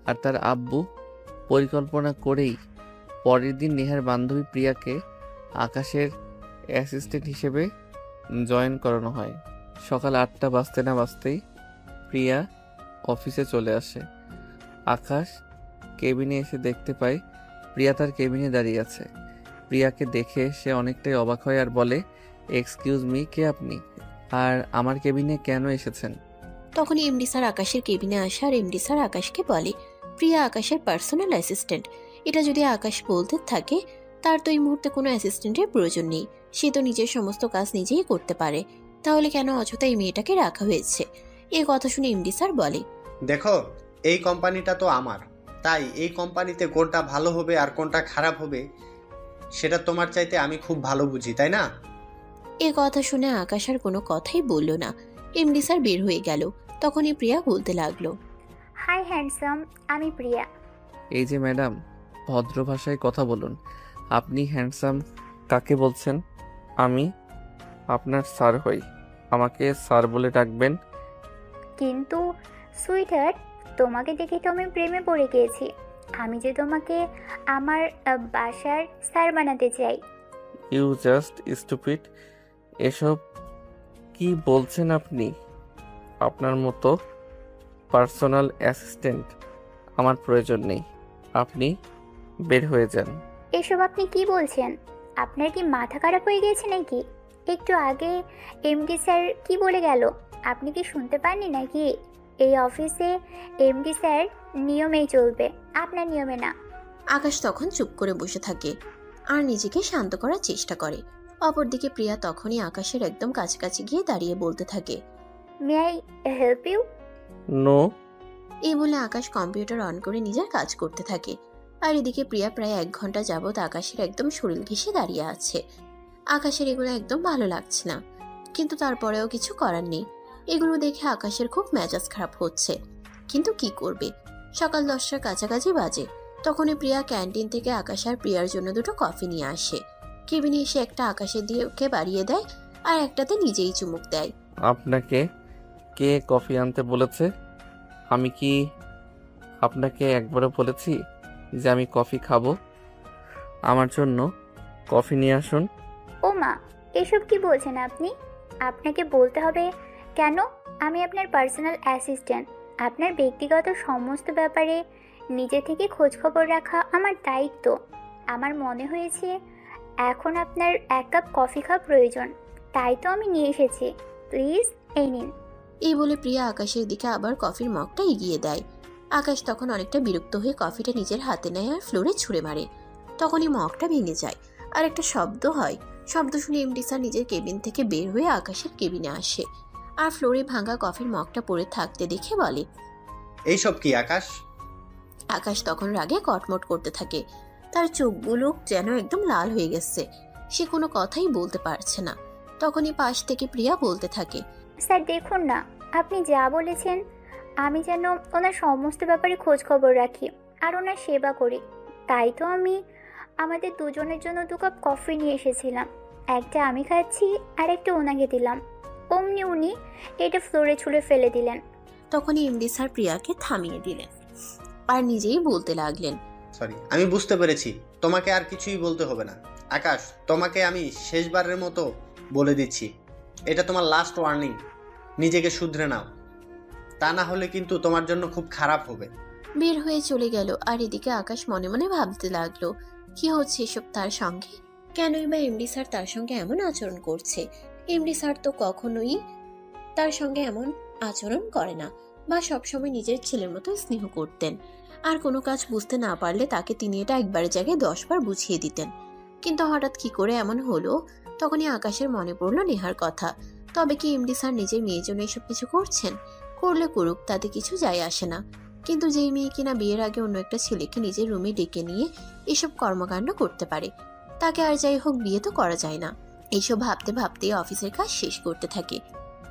আর তার আব্বু পরিকল্পনা করেই পরের দিন নেহার বান্ধবী প্রিয়াকে আকাশের অ্যাসিস্ট্যান্ট হিসেবে জয়েন করানো হয়। সকাল 8টা বাজতে না বাজতেই প্রিয়া অফিসে চলে আসে। আকাশ কেবিনে এসে দেখতে পায় প্রিয়া তার কেবিনে দাঁড়িয়ে আছে। প্রিয়াকে দেখে সে অনেকটাই অবাক হয় আর বলে এক্সকিউজ মি, কে আপনি আর আমার কেবিনে কেন এসেছেন? তখন এমডি স্যার আকাশের কেবিনে আসে আর এমডি স্যার আকাশকে বলে প্রিয়া আকাশের পার্সোনাল অ্যাসিস্ট্যান্ট। এটা যদি আকাশ বলতে থাকে তার তো এই মুহূর্তে কোনো অ্যাসিস্ট্যান্টের প্রয়োজন নেই, সে তো নিজের সমস্ত কাজ নিজেই করতে পারে, তাহলে কেন অযথা এই মেয়েটাকে রাখা হয়েছে? এই কথা শুনে এমডি স্যার বলে দেখো, এই কোম্পানিটা তো আমার, তাই এই কোম্পানিতে কোনটা ভালো হবে আর কোনটা খারাপ হবে সেটা তোমার চাইতে আমি খুব ভালো বুঝি, তাই না? এই কথা শুনে আকাশ আর কোনো কথাই বলল না। এমডি স্যার বের হয়ে গেল। তখনই প্রিয়া বলতে লাগলো হাই হ্যান্ডসাম, আমি প্রিয়া। এই যে ম্যাডাম, ভদ্র ভাষায় কথা বলুন। আপনি হ্যান্ডসাম কাকে বলছেন? আমি আপনার স্যার হই, আমাকে স্যার বলে ডাকবেন। কিন্তু সুইটহার্ট, তোমাকে দেখে তো আমি প্রেমে পড়ে গিয়েছি। আমি যে তোমাকে আমার বাসার স্যার বানাতে চাই। You just stupid. এসব কি বলছেন আপনি? আপনার মতো পার্সোনাল অ্যাসিস্ট্যান্ট আমার প্রয়োজন নেই, আপনি বের হয়ে যান। এসব আপনি কি বলছেন? আপনার কি মাথা খারাপ হয়ে গেছে নাকি? একটু আগে এমডি স্যার কি বলে গেল আপনি কি শুনতে পাননি নাকি? এই অফিসে এমডি স্যার নিয়মেই চলবে, আপনার নিয়মে না। আকাশ তখন চুপ করে বসে থাকে আর নিজেকে শান্ত করার চেষ্টা করে। অপরদিকে প্রিয়া তখনই আকাশের একদম কাছাকাছি গিয়ে দাঁড়িয়ে বলতে থাকে may I help you? No. এই বলে আকাশ কম্পিউটার অন করে নিজের কাজ করতে থাকে। আর এদিকে প্রিয়া প্রায় 1 ঘন্টা যাবৎ আকাশের একদম শরীর ঘেঁষে দাঁড়িয়ে আছে। আকাশের এগুলো একদম ভালো লাগছে না, কিন্তু তারপরেও কিছু করার নেই। এগুলো দেখে আকাশের খুব মেজাজ খারাপ হচ্ছে, কিন্তু কি করবে? সকাল 10টার কাছাকাছি বাজে। তখনই প্রিয়া ক্যান্টিন থেকে আকাশ আর প্রিয়ার জন্য 2টো কফি নিয়ে আসে। কেবিনে এসে একটা আকাশের দিকে বাড়িয়ে দেয় আর একটাতে নিজেই চুমুক দেয়। আপনাকে কে কফি আনতে বলেছে? আমি কি আপনাকে একবারও বলেছি যে আমি কফি খাবো? আমার জন্য কফি নিয়ে আসুন। ও মা, এসব কি বলছেন আপনি? আপনাকে বলতে হবে কেন? আমি আপনার পার্সোনাল অ্যাসিস্ট্যান্ট। আপনার ব্যক্তিগত সমস্ত ব্যাপারে নিজে থেকে খোঁজ খবর রাখা আমার দায়িত্ব। আমার মনে হয়েছে এখন আপনার 1 কাপ কফি খাওয়া প্রয়োজন, তাই তো আমি নিয়ে এসেছি। প্লিজ এই নিন। এই বলে প্রিয়া আকাশের দিকে আবার কফির মগটা এগিয়ে দেয়। আকাশ তখন অনেকটা বিরক্ত হয়ে কফিটা নিজের হাতে নেয় আর ফ্লোরে ছুঁড়ে মারে। তখনই মগটা ভেঙে যায় আর একটা শব্দ হয়। শব্দ শুনে এমডি স্যার নিজের কেবিন থেকে বের হয়ে আকাশের কেবিনে আসে আর ফ্লোরে ভাঙা কফির মগটা পড়ে থাকতে দেখে বলে এইসব কি আকাশ? আকাশ তখন রাগে কটমট করতে থাকে। তার চোখগুলো যেন একদম লাল হয়ে গেছে, সে কোনো কথাই বলতে পারছে না। তখনই পাশ থেকে প্রিয়া বলতে থাকে স্যার দেখুন না, আপনি যা বলেছেন আমি যেন ওনার সমস্ত ব্যাপারে খোঁজ খবর রাখি আর ওনার সেবা করি। তাই তো আমি আমাদের দুজনের জন্য 2 কাপ কফি নিয়ে এসেছিলাম। একটা আমি খাচ্ছি আর একটা ওনাকে দিলাম। অমনি উনি এটা ফ্লোরে ছুঁড়ে ফেলে দিলেন। তখনই এমডি স্যার প্রিয়াকে থামিয়ে দিলেন আর নিজেই বলতে লাগলেন সরি, আমি বুঝতে পেরেছি তোমাকে আর কিছুই বলতে হবে না। আকাশ, তোমাকে আমি শেষবারের মতো বলে দিচ্ছি, এটা তোমার লাস্ট ওয়ার্নিং। নিজেকে শুধরে নাও, তা না হলে কিন্তু তোমার জন্য খুব খারাপ হবে। বের হয়ে চলে গেল। আর এদিকে আকাশ মনে মনে ভাবতে লাগলো, কি হচ্ছে এসব তার সঙ্গে? কেনই বা এমডি স্যার তার সঙ্গে এমন আচরণ করছে? এমডি স্যার তো কখনোই তার সঙ্গে এমন আচরণ করে না, বা সবসময় নিজের ছেলের মতো স্নেহ করতেন। আর কোনো কাজ বুঝতে না পারলে তাকে তিনি এটা একবারের জায়গায় 10 বার বুঝিয়ে দিতেন। কিন্তু হঠাৎ কি করে এমন হলো? তখনই আকাশের মনে পড়লো নেহার কথা। তবে কি এমডি স্যার নিজের মেয়ের জন্য এসব কিছু করছেন? করলে করুক, তাতে কিছু যায় আসে না। কিন্তু যেই মেয়ে কিনা বিয়ের আগে অন্য একটা ছেলেকে নিজের রুমে ডেকে নিয়ে এসব কর্মকাণ্ড করতে পারে, তাকে আর যাই হোক বিয়ে তো করা যায় না। এইসব ভাবতে ভাবতে অফিসের কাজ শেষ করতে থাকে।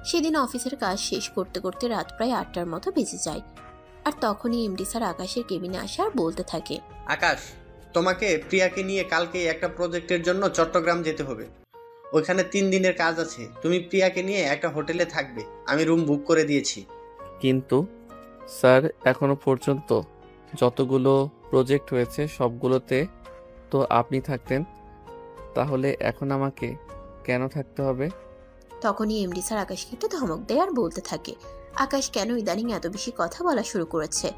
সেদিন অফিসের কাজ শেষ করতে করতে রাত প্রায় 8টার মতো বেজে যায়। আর তখনই এমডি স্যার আকাশের কেবিনে আসে আর বলতে থাকে, আকাশ, তোমাকে প্রিয়াকে নিয়ে কালকে একটা প্রজেক্টের জন্য চট্টগ্রাম যেতে হবে। ওইখানে 3 দিনের কাজ আছে। তুমি প্রিয়াকে নিয়ে একটা হোটেলে থাকবে, আমি রুম বুক করে দিয়েছি। কিন্তু স্যার, এখনো পর্যন্ত যতগুলো প্রজেক্ট হয়েছে সবগুলোতে তো আপনি থাকতেন, তাহলে এখন আমাকে কেন থাকতে হবে? তখনই এমডি স্যার আকাশকে একটু ধমক দেয় আর বলতে থাকে, আকাশ কেন ইদানিং এত বেশি কথা বলা শুরু করেছে।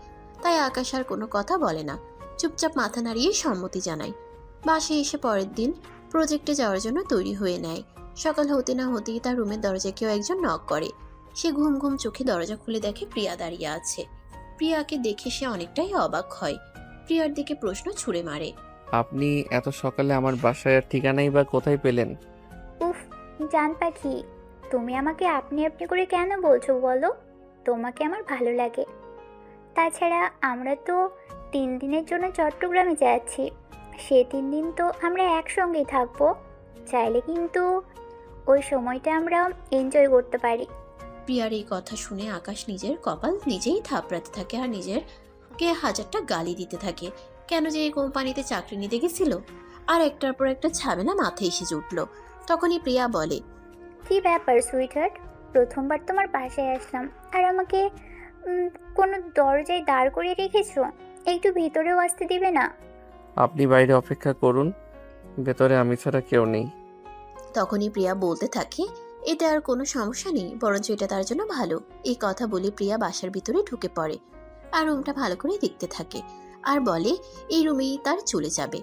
তাই আকাশ আর কোনো কথা বলে না, চুপচাপ মাথা নাড়িয়ে সম্মতি জানায়। বাসায় এসে পরের দিন প্রজেক্টে যাওয়ার জন্য তৈরি হয়ে নেয়। সকাল হতে না হতেই তার রুমের দরজায় কেউ একজন নক করে। সে ঘুম ঘুম চোখে দরজা খুলে দেখে প্রিয়া দাঁড়িয়ে আছে। প্রিয়াকে দেখে সে অনেকটাই অবাক হয়। প্রিয়ার দিকে প্রশ্ন ছুড়ে মারে, আপনি এত সকালে আমার বাসায় ঠিকানাই বা কোথায় পেলেন? উফ, জান পাখি, তুমি আমাকে আপনি আপনি করে কেন বলছো বলো? তোমাকে আমার ভালো লাগে। তাছাড়া আমরা তো 3 দিনের জন্য চট্টগ্রামে যাচ্ছি। সে 3 দিন তো আমরা একসঙ্গেই থাকবো। চাইলে কিন্তু ওই সময়টা আমরা এনজয় করতে পারি। প্রিয়ার এই কথা শুনে আকাশ নিজের কপাল নিজেই থাপড়াতে থাকে আর নিজেরকে হাজারটা গালি দিতে থাকে। কেন যে এই কোম্পানিতে চাকরি নিতে গেছিল? আর একটার পর একটা ঝামেলা মাথায় এসে জুটলো। তখনই প্রিয়া বলে, কি ব্যাপার সুইটহার্ট, প্রথমবার তোমার বাসায় আসলাম আর আমাকে কোনো দরজায় দাঁড় করিয়ে রেখেছো? একটু ভিতরেও আসতে দিবে না? আপনি বাইরে অপেক্ষা করুন, ভেতরে আমি ছাড়া কেউ নেই। তখনই প্রিয়া বলতে থাকে, এতে আর কোনো সমস্যা নেই, বরঞ্চ এটা তার জন্য ভালো। এই কথা বলে প্রিয়া বাসার ভিতরে ঢুকে পড়ে আর রুমটা ভালো করে দেখতে থাকে আর বলে এই রুমেই তার চলে যাবে।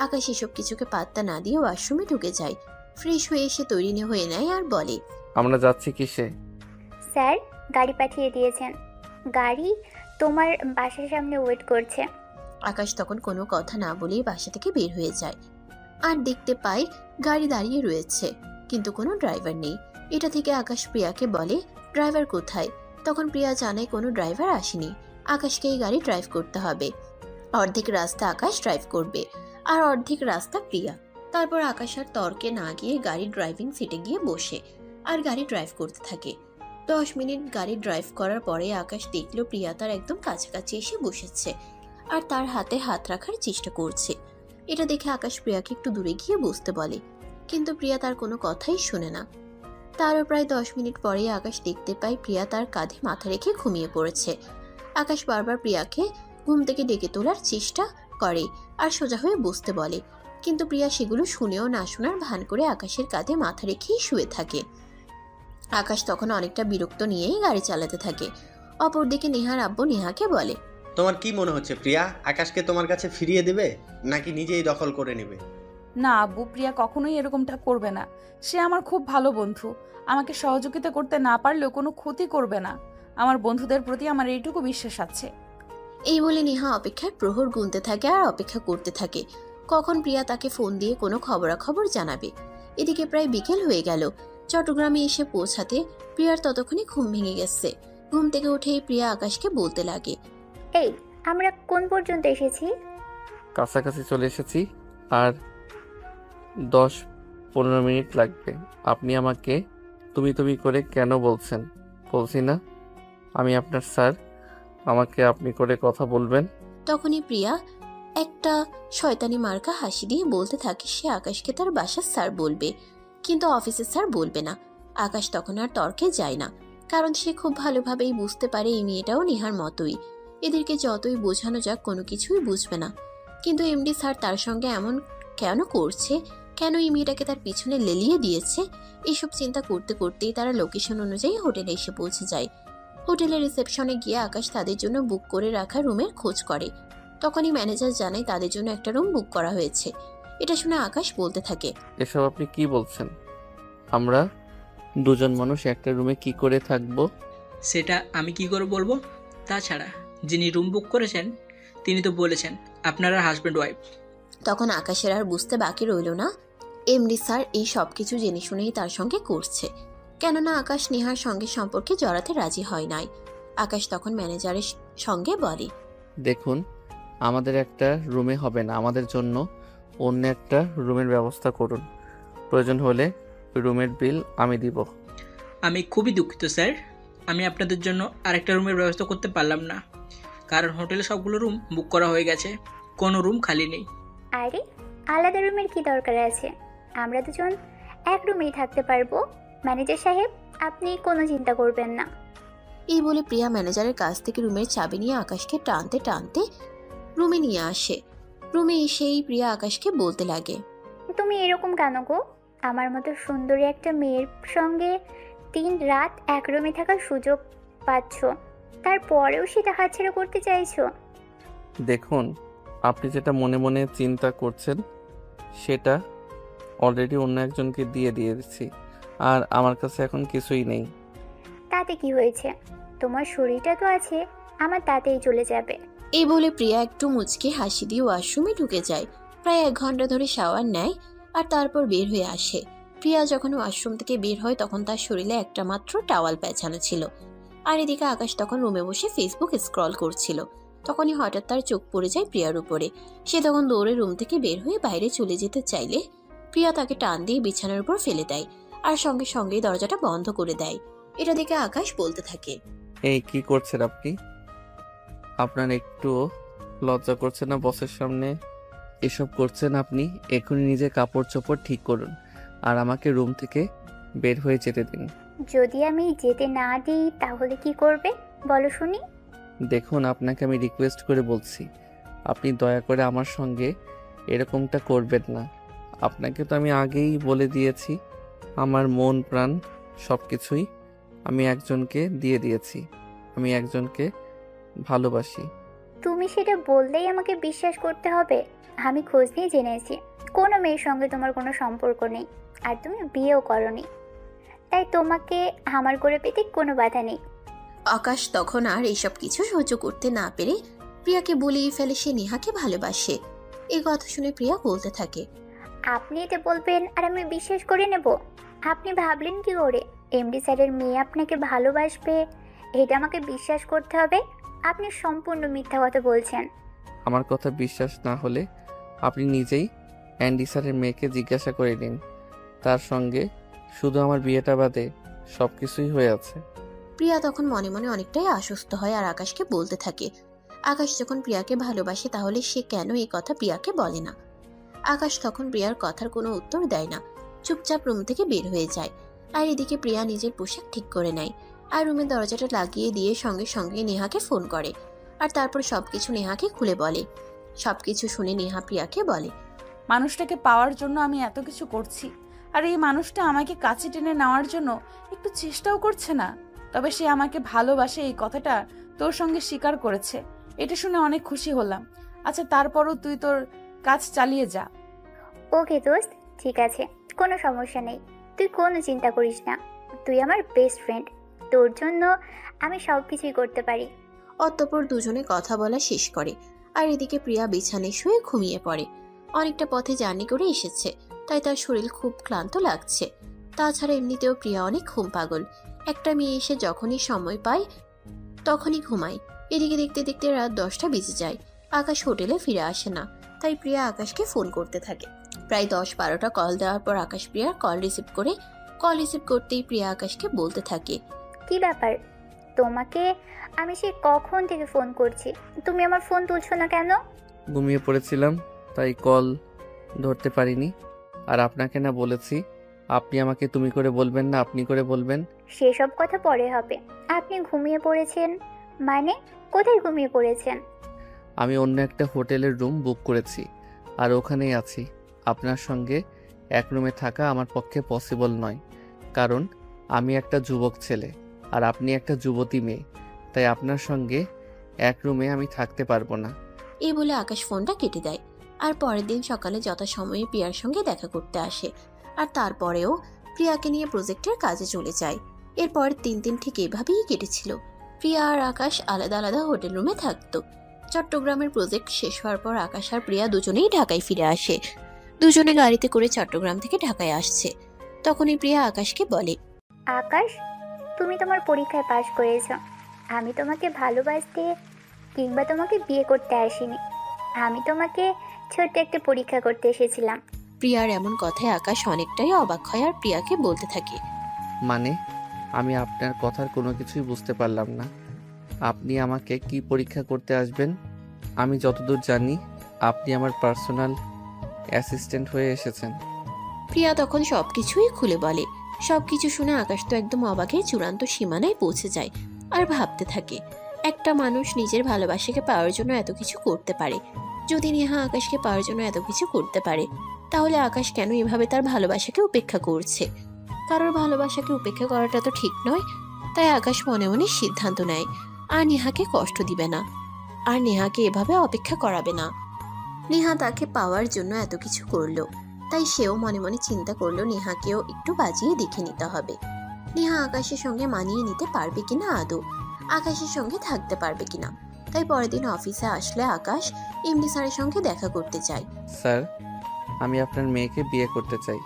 আকাশ এসব কিছুকে পাত্তা না দিয়ে ওয়াশরুমে ঢুকে যায়। ফ্রেশ হয়ে এসে তৈরি হয়ে নেয় আর বলে, আমরা যাচ্ছি কিসে? স্যার গাড়ি পাঠিয়ে দিয়েছেন, গাড়ি তোমার বাসার সামনে ওয়েট করছে। আকাশ তখন কোনো কথা না বলেই বাসা থেকে বের হয়ে যায় আর দেখতে পায় গাড়ি দাঁড়িয়ে রয়েছে, কিন্তু কোনো ড্রাইভার নেই। এটা থেকে আকাশ প্রিয়াকে বলে, ড্রাইভার কোথায়? তখন প্রিয়া জানায় কোনো ড্রাইভার আসেনি, আকাশকে এই গাড়ি ড্রাইভ করতে হবে। অর্ধেক রাস্তা আকাশ ড্রাইভ করবে আর অর্ধেক রাস্তা প্রিয়া। তারপর আকাশ আর তর্কে না গিয়ে গাড়ির ড্রাইভিং সিটে গিয়ে বসে আর গাড়ি ড্রাইভ করতে থাকে। 10 মিনিট গাড়ি ড্রাইভ করার পরে আকাশ দেখলো প্রিয়া তার একদম কাছাকাছি এসে বসেছে আর তার হাতে হাত রাখার চেষ্টা করছে। এটা দেখে আকাশ প্রিয়াকে একটু দূরে গিয়ে বসতে বলে, কিন্তু প্রিয়া তার কোনো কথাই শোনে না। তারও প্রায় 10 মিনিট পরে আকাশ দেখতে পায় প্রিয়া তার কাঁধে মাথা রেখে ঘুমিয়ে পড়েছে। আকাশ বারবার প্রিয়াকে ঘুম থেকে ডেকে তোলার চেষ্টা করে আর সোজা হয়ে বসতে বলে, কিন্তু প্রিয়া সেগুলো শুনেও না শোনার ভান করে আকাশের কাঁধে মাথা রেখেই শুয়ে থাকে। আকাশ তখন অনেকটা বিরক্ত নিয়েই গাড়ি চালাতে থাকে। অপরদিকে নেহার আব্বু নেহাকে বলে, তোমার কি মনে হচ্ছে প্রিয়া আকাশকে তোমার কাছে ফিরিয়ে দেবে নাকি নিজেই দখল করে নেবে? না আব্বু, প্রিয়া কখনোই এরকমটা করবে না। সে আমার খুব ভালো বন্ধু, আমাকে সহযোগিতা করতে না পারলেও কোনো ক্ষতি করবে না। আমার বন্ধুদের প্রতি আমার এইটুকু বিশ্বাস আছে। এই বলে নেহা অপেক্ষার প্রহর গুনতে থাকে আর অপেক্ষা করতে থাকে কখন প্রিয়া তাকে ফোন দিয়ে কোনো খবরাখবর জানাবে। এদিকে প্রায় বিকেল হয়ে গেল। চট্টগ্রামে এসে পৌঁছাতে প্রিয়ার ততক্ষণে ঘুম ভেঙে গেছে। ঘুম থেকে উঠেই প্রিয়া আকাশকে বলতে লাগে, এই আমরা কোন পর্যন্ত এসেছি? কাছাকাছি চলে এসেছি, আর 10-15 মিনিট লাগবে। আপনি আমাকে তুমি তুমি করে কেন বলছেন? বলছি না আমি আপনার স্যার, আমাকে আপনি করে কথা বলবেন। তখনই প্রিয়া একটা শয়তানি মার্কা হাসি দিয়ে বলতে থাকে সে আকাশকে তার বাসার স্যার বলবে, কিন্তু অফিসের স্যার বলবে না। আকাশ তখন আর তর্কে যায় না, কারণ সে খুব ভালোভাবেই বুঝতে পারে এই মেয়েটাও নেহার মতোই। এদেরকে যতই বোঝানো যাক কোনো কিছুই বুঝবে না। কিন্তু এমডি স্যার তার সঙ্গে এমন কেন করছে, কেন এই মেয়েটাকে তার পিছনে লেলিয়ে দিয়েছে, এইসব চিন্তা করতে করতেই তারা লোকেশন অনুযায়ী হোটেলে এসে পৌঁছে যায়। হোটেলের রিসেপশনে গিয়ে আকাশ তাদের জন্য বুক করে রাখা রুমের খোঁজ করে। তখনই ম্যানেজার জানায় তাদের জন্য একটা রুম বুক করা হয়েছে। এটা শুনে আকাশ বলতে থাকে, এসব আপনি কি বলছেন? আমরা দুজন মানুষ একটা রুমে কি করে থাকবো? সেটা আমি কি করে বলবো? তাছাড়া যিনি রুম বুক করেছেন তিনি তো বলেছেন আপনারা হাজব্যান্ড ওয়াইফ। তখন আকাশের আর বুঝতে বাকি রইল না এমডি স্যার এই সব কিছু জেনে শুনেই তার সঙ্গে করছে, কেননা আকাশ নেহার সঙ্গে সম্পর্কে জড়াতে রাজি হয় নাই। আকাশ তখন ম্যানেজারের সঙ্গে বলে, দেখুন, আমাদের একটা রুমে হবে না, আমাদের জন্য অন্য একটা রুমের ব্যবস্থা করুন। প্রয়োজন হলে রুমের বিল আমি দিব। আমি খুবই দুঃখিত স্যার, আমি আপনাদের জন্য আরেকটা রুমের ব্যবস্থা করতে পারলাম না, কারণ হোটেলে সবগুলো রুম বুক করা হয়ে গেছে, কোনো রুম খালি নেই। আরে আলাদা রুমের কি দরকার আছে? আমরা দুজন এক রুমেই থাকতে পারবো। ম্যানেজার সাহেব, আপনি কোনো চিন্তা করবেন না। এই বলে প্রিয়া ম্যানেজারের কাছ থেকে রুমের চাবি নিয়ে আকাশকে টানতে টানতে রুমে নিয়ে আসে। রুমে এসেই প্রিয়া আকাশকে বলতে লাগে, তুমি এরকম কেন গো? আমার মতো সুন্দরী একটা মেয়ের সঙ্গে 3 রাত এক রুমে থাকার সুযোগ পাচ্ছ, তারপরেও সেটা হাতছাড়া করতে চাইছো? দেখুন, আপনি যেটা মনে মনে চিন্তা করছেন সেটা অলরেডি অন্য একজনকে দিয়ে দিয়েছি, আর আমার কাছে এখন কিছুই নেই। তাতে কি হয়েছে? তোমার শরীরটা তো আছে, আমার তাতেই চলে যাবে। এই বলে প্রিয়া একটু মুচকে হাসি দিয়ে ওয়াশরুমে ঢুকে যায়। প্রায় 1 ঘন্টা ধরে শাওয়ার নেয় আর তারপর বের হয়ে আসে। প্রিয়া যখন ওয়াশরুম থেকে বের হয় তখন তার শরীরে একটা মাত্র টাওয়াল পেঁচানো ছিল, আর এদিকে আকাশ তখন রুমে বসে ফেসবুক স্ক্রল করছিল। তখনই হঠাৎ তার চোখ পড়ে যায় প্রিয়ার উপরে। সে তখন দৌড়ে রুম থেকে বের হয়ে বাইরে চলে যেতে চাইলে প্রিয়া তাকে টান দিয়ে বিছানার উপর ফেলে দেয় আর সঙ্গে সঙ্গেই দরজাটা বন্ধ করে দেয়। এটা দেখে আকাশ বলতে থাকে, এই কি করছেন আপনি? আপনার একটু লজ্জা করছে না বসের সামনে এসব করছেন? আপনি এখনই নিজে কাপড় চোপড় ঠিক করুন আর আমাকে রুম থেকে বের হয়ে যেতে দিন। যদি আমি যেতে না দিই তাহলে কি করবে বলো শুনি? দেখুন, আপনাকে আমি রিকোয়েস্ট করে বলছি, আপনি দয়া করে আমার সঙ্গে এরকমটা করবেন না। আপনাকে তো আমি আগেই বলে দিয়েছি, আমার মন প্রাণ সব কিছুই আমি একজনকে দিয়ে দিয়েছি। আমি একজনকে ভালোবাসি। তুমি সেটা বললেই আমাকে বিশ্বাস করতে হবে? আমি খোঁজ নিয়ে জেনেছি কোনো মেয়ের সঙ্গে তোমার কোনো সম্পর্ক নেই, আর তুমি বিয়েও করনি, তাই তোমাকে আমার করে পেতে কোনো বাধা নেই। আকাশ তখন আর এইসব কিছু সহ্য করতে না পেরে প্রিয়াকে বলেই ফেলে সে নেহাকে ভালোবাসে। এই কথা শুনে প্রিয়া বলতে থাকে, আপনি এটা বলবেন আর আমি বিশ্বাস করে নেব? আপনি ভাবলেন কি করে এমডি স্যারের মেয়ে আপনাকে ভালোবাসবে? এটা আমাকে বিশ্বাস করতে হবে? আপনি সম্পূর্ণ মিথ্যা কথা বলছেন। আমার কথা বিশ্বাস না হলে আপনি নিজেই অ্যান্ডি স্যারের মেয়েকে জিজ্ঞাসা করে নিন, তার সঙ্গে শুধু আমার বিয়েটা বাদে সব কিছুই হয়ে আছে। প্রিয়া তখন মনে মনে অনেকটাই আশ্বস্ত হয় আর আকাশকে বলতে থাকে, আকাশ যখন প্রিয়াকে ভালোবাসে তাহলে সে কেন এই কথা প্রিয়াকে বলে না। আকাশ তখন প্রিয়ার কথার কোনো উত্তর দেয় না, চুপচাপ রুম থেকে বের হয়ে যায়। আর এদিকে প্রিয়া নিজের পোশাক ঠিক করে নেয় আর রুমের দরজাটা লাগিয়ে দিয়ে সঙ্গে সঙ্গে নেহাকে ফোন করে আর তারপর সবকিছু নেহাকে খুলে বলে। সবকিছু শুনে নেহা প্রিয়াকে বলে, মানুষটাকে পাওয়ার জন্য আমি এত কিছু করছি, আর এই মানুষটা আমাকে কাছে টেনে নেওয়ার জন্য একটু চেষ্টাও করছে না। তবে সে আমাকে ভালোবাসে এই কথাটা তোর সঙ্গে স্বীকার করেছে, এটা শুনে অনেক খুশি হলাম। আচ্ছা, তারপরও তুই তোর কাজ চালিয়ে যা। ওকে দোস্ত, ঠিক আছে, কোনো সমস্যা নেই, তুই কোনো চিন্তা করিস না। তুই আমার বেস্ট ফ্রেন্ড, তোর জন্য আমি সব কিছুই করতে পারি। অতঃপর দুজনে কথা বলা শেষ করে আর এদিকে প্রিয়া বিছানায় শুয়ে ঘুমিয়ে পড়ে। অনেকটা পথে জার্নি করে এসেছে, তাই তার শরীর খুব ক্লান্ত লাগছে। তাছাড়া এমনিতেও প্রিয়া অনেক ঘুম পাগল। একটা মেয়ে এসে যখনই সময় পায় তখনই ঘুমায়। এদিকে দেখতে দেখতে রাত 10টা বেজে যায়। আকাশ হোটেলে ফিরে আসে না, তাই প্রিয়া আকাশকে ফোন করতে থাকে। প্রায় 10-12টা কল দেওয়ার পর আকাশ প্রিয়ার কল রিসিভ করে, কল রিসিভ করতেই প্রিয়া আকাশকে বলতে থাকে, কি ব্যাপার? তোমাকে আমি সে কখন থেকে ফোন করছি, তুমি আমার ফোন তুলছো না কেন? ঘুমিয়ে পড়েছিলাম তাই কল ধরতে পারিনি। আর আপনাকে না বলেছি আপনি আমাকে তুমি করে বলবেন না, আপনি করে বলবেন। সেসব কথা পরে হবে। আপনি ঘুমিয়ে পড়েছেন মানে? কোথায় ঘুমিয়ে পড়েছেন? আমি অন্য একটা হোটেলের রুম বুক করেছি আর ওখানেই আছি। আপনার সঙ্গে এক রুমে থাকা আমার পক্ষে পসিবল নয়, কারণ আমি একটা যুবক ছেলে আর আপনি একটা যুবতী মেয়ে, তাই আপনার সঙ্গে এক রুমে আমি থাকতে পারবো না। এই বলে আকাশ ফোনটা কেটে দেয়। আর পরের দিন সকালে যথাসময়ে প্রিয়ার সঙ্গে দেখা করতে আসে, আর তারপরেও প্রিয়াকে নিয়ে প্রজেক্টের কাজে চলে যায়। এরপর 3 দিন ঠিক এভাবেই কেটেছিল। প্রিয়া আর আকাশ আলাদা আলাদা হোটেল রুমে থাকতো। চট্টগ্রামের প্রজেক্ট শেষ হওয়ার পর আকাশ আর প্রিয়া দুজনেই ঢাকায় ফিরে আসে। দুজনে গাড়িতে করে চট্টগ্রাম থেকে ঢাকায় আসছে। তখনই প্রিয়া আকাশকে বলে, আকাশ, তুমি তোমার পরীক্ষায় পাশ করেছ। আমি তোমাকে ভালোবাসতে কিংবা তোমাকে বিয়ে করতে আসিনি। আমি তোমাকে ছোট্ট একটা পরীক্ষা করতে এসেছিলাম। প্রিয়ার এমন কথায় আকাশ অনেকটাই অবাক হয় আর প্রিয়াকে বলতে থাকে, মানে আমি আপনার কথার কোনো কিছুই বুঝতে পারলাম না। আপনি আমাকে কি পরীক্ষা করতে আসবেন? আমি যতদূর জানি আপনি আমার পার্সোনাল অ্যাসিস্ট্যান্ট হয়ে এসেছেন। প্রিয়া তখন সবকিছুই খুলে বলে। সবকিছু শুনে আকাশ তো একদম অবাকের চূড়ান্ত সীমানায় পৌঁছে যায় আর ভাবতে থাকে, একটা মানুষ নিজের ভালোবাসাকে পাওয়ার জন্য এত কিছু করতে পারে। যদি নেহা আকাশকে পাওয়ার জন্য এত কিছু করতে পারে, তাহলে আকাশ কেন এভাবে তার ভালোবাসাকে উপেক্ষা করছে? কারোর ভালোবাসাকে উপেক্ষা করাটা তো ঠিক নয়। তাই আকাশ মনে মনে সিদ্ধান্ত নেয় আর নেহাকে কষ্ট দিবে না, আর নেহাকে এভাবে অপেক্ষা করাবে না। নেহা তাকে পাওয়ার জন্য এত কিছু করলো, তাই সেও মনে মনে চিন্তা করলো নেহাকেও একটু বাজিয়ে দেখে নিতে হবে। নেহা আকাশের সঙ্গে মানিয়ে নিতে পারবে কিনা, আদৌ আকাশের সঙ্গে থাকতে পারবে কিনা। তাই পরের দিন অফিসে আসলে আকাশ এমডি স্যারের সঙ্গে দেখা করতে চায়। স্যার, আমি আপনার মেয়েকে বিয়ে করতে চাই।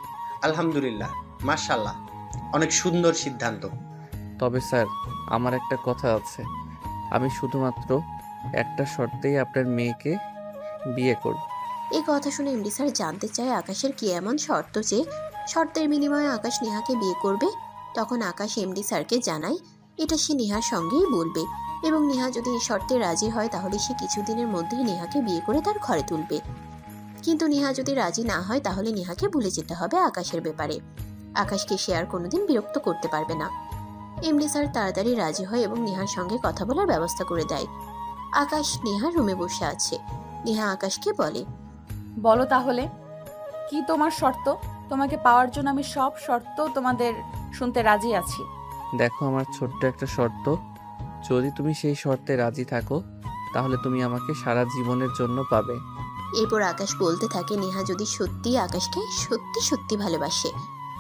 আলহামদুলিল্লাহ, মাশাআল্লাহ, অনেক সুন্দর সিদ্ধান্ত। তবে স্যার, আমার একটা কথা আছে। আমি শুধুমাত্র একটা শর্তেই আপনার মেয়েকে বিয়ে করব। এই কথা শুনে এমডি স্যার জানতে চায় আকাশের কি এমন শর্ত যে শর্তের বিনিময়ে আকাশ নেহাকে বিয়ে করবে। তখন আকাশ এমডি স্যারকে জানায় এটা সে নেহার সঙ্গেই বলবে, এবং নেহা যদি এই শর্তে রাজি হয় তাহলে সে কিছুদিনের মধ্যেই নেহাকে বিয়ে করে তার ঘরে তুলবে। কিন্তু নেহা যদি রাজি না হয় তাহলে নেহাকে ভুলে যেতে হবে আকাশের ব্যাপারে। আকাশকে সে আর কোনোদিন বিরক্ত করতে পারবে না। এমডি স্যার তাড়াতাড়ি রাজি হয় এবং নেহার সঙ্গে কথা বলার ব্যবস্থা করে দেয়। আকাশ নেহার রুমে বসে আছে। নেহা আকাশকে বলে, বলো তাহলে কি তোমার শর্ত? তোমাকে পাওয়ার জন্য আমি সব শর্ত তোমাদের শুনতে রাজি আছি। দেখো, আমার ছোট্ট একটা শর্ত। যদি তুমি সেই শর্তে রাজি থাকো তাহলে তুমি আমাকে সারা জীবনের জন্য পাবে। এরপর আকাশ বলতে থাকে নেহা যদি সত্যি আকাশকে সত্যি সত্যি ভালোবাসে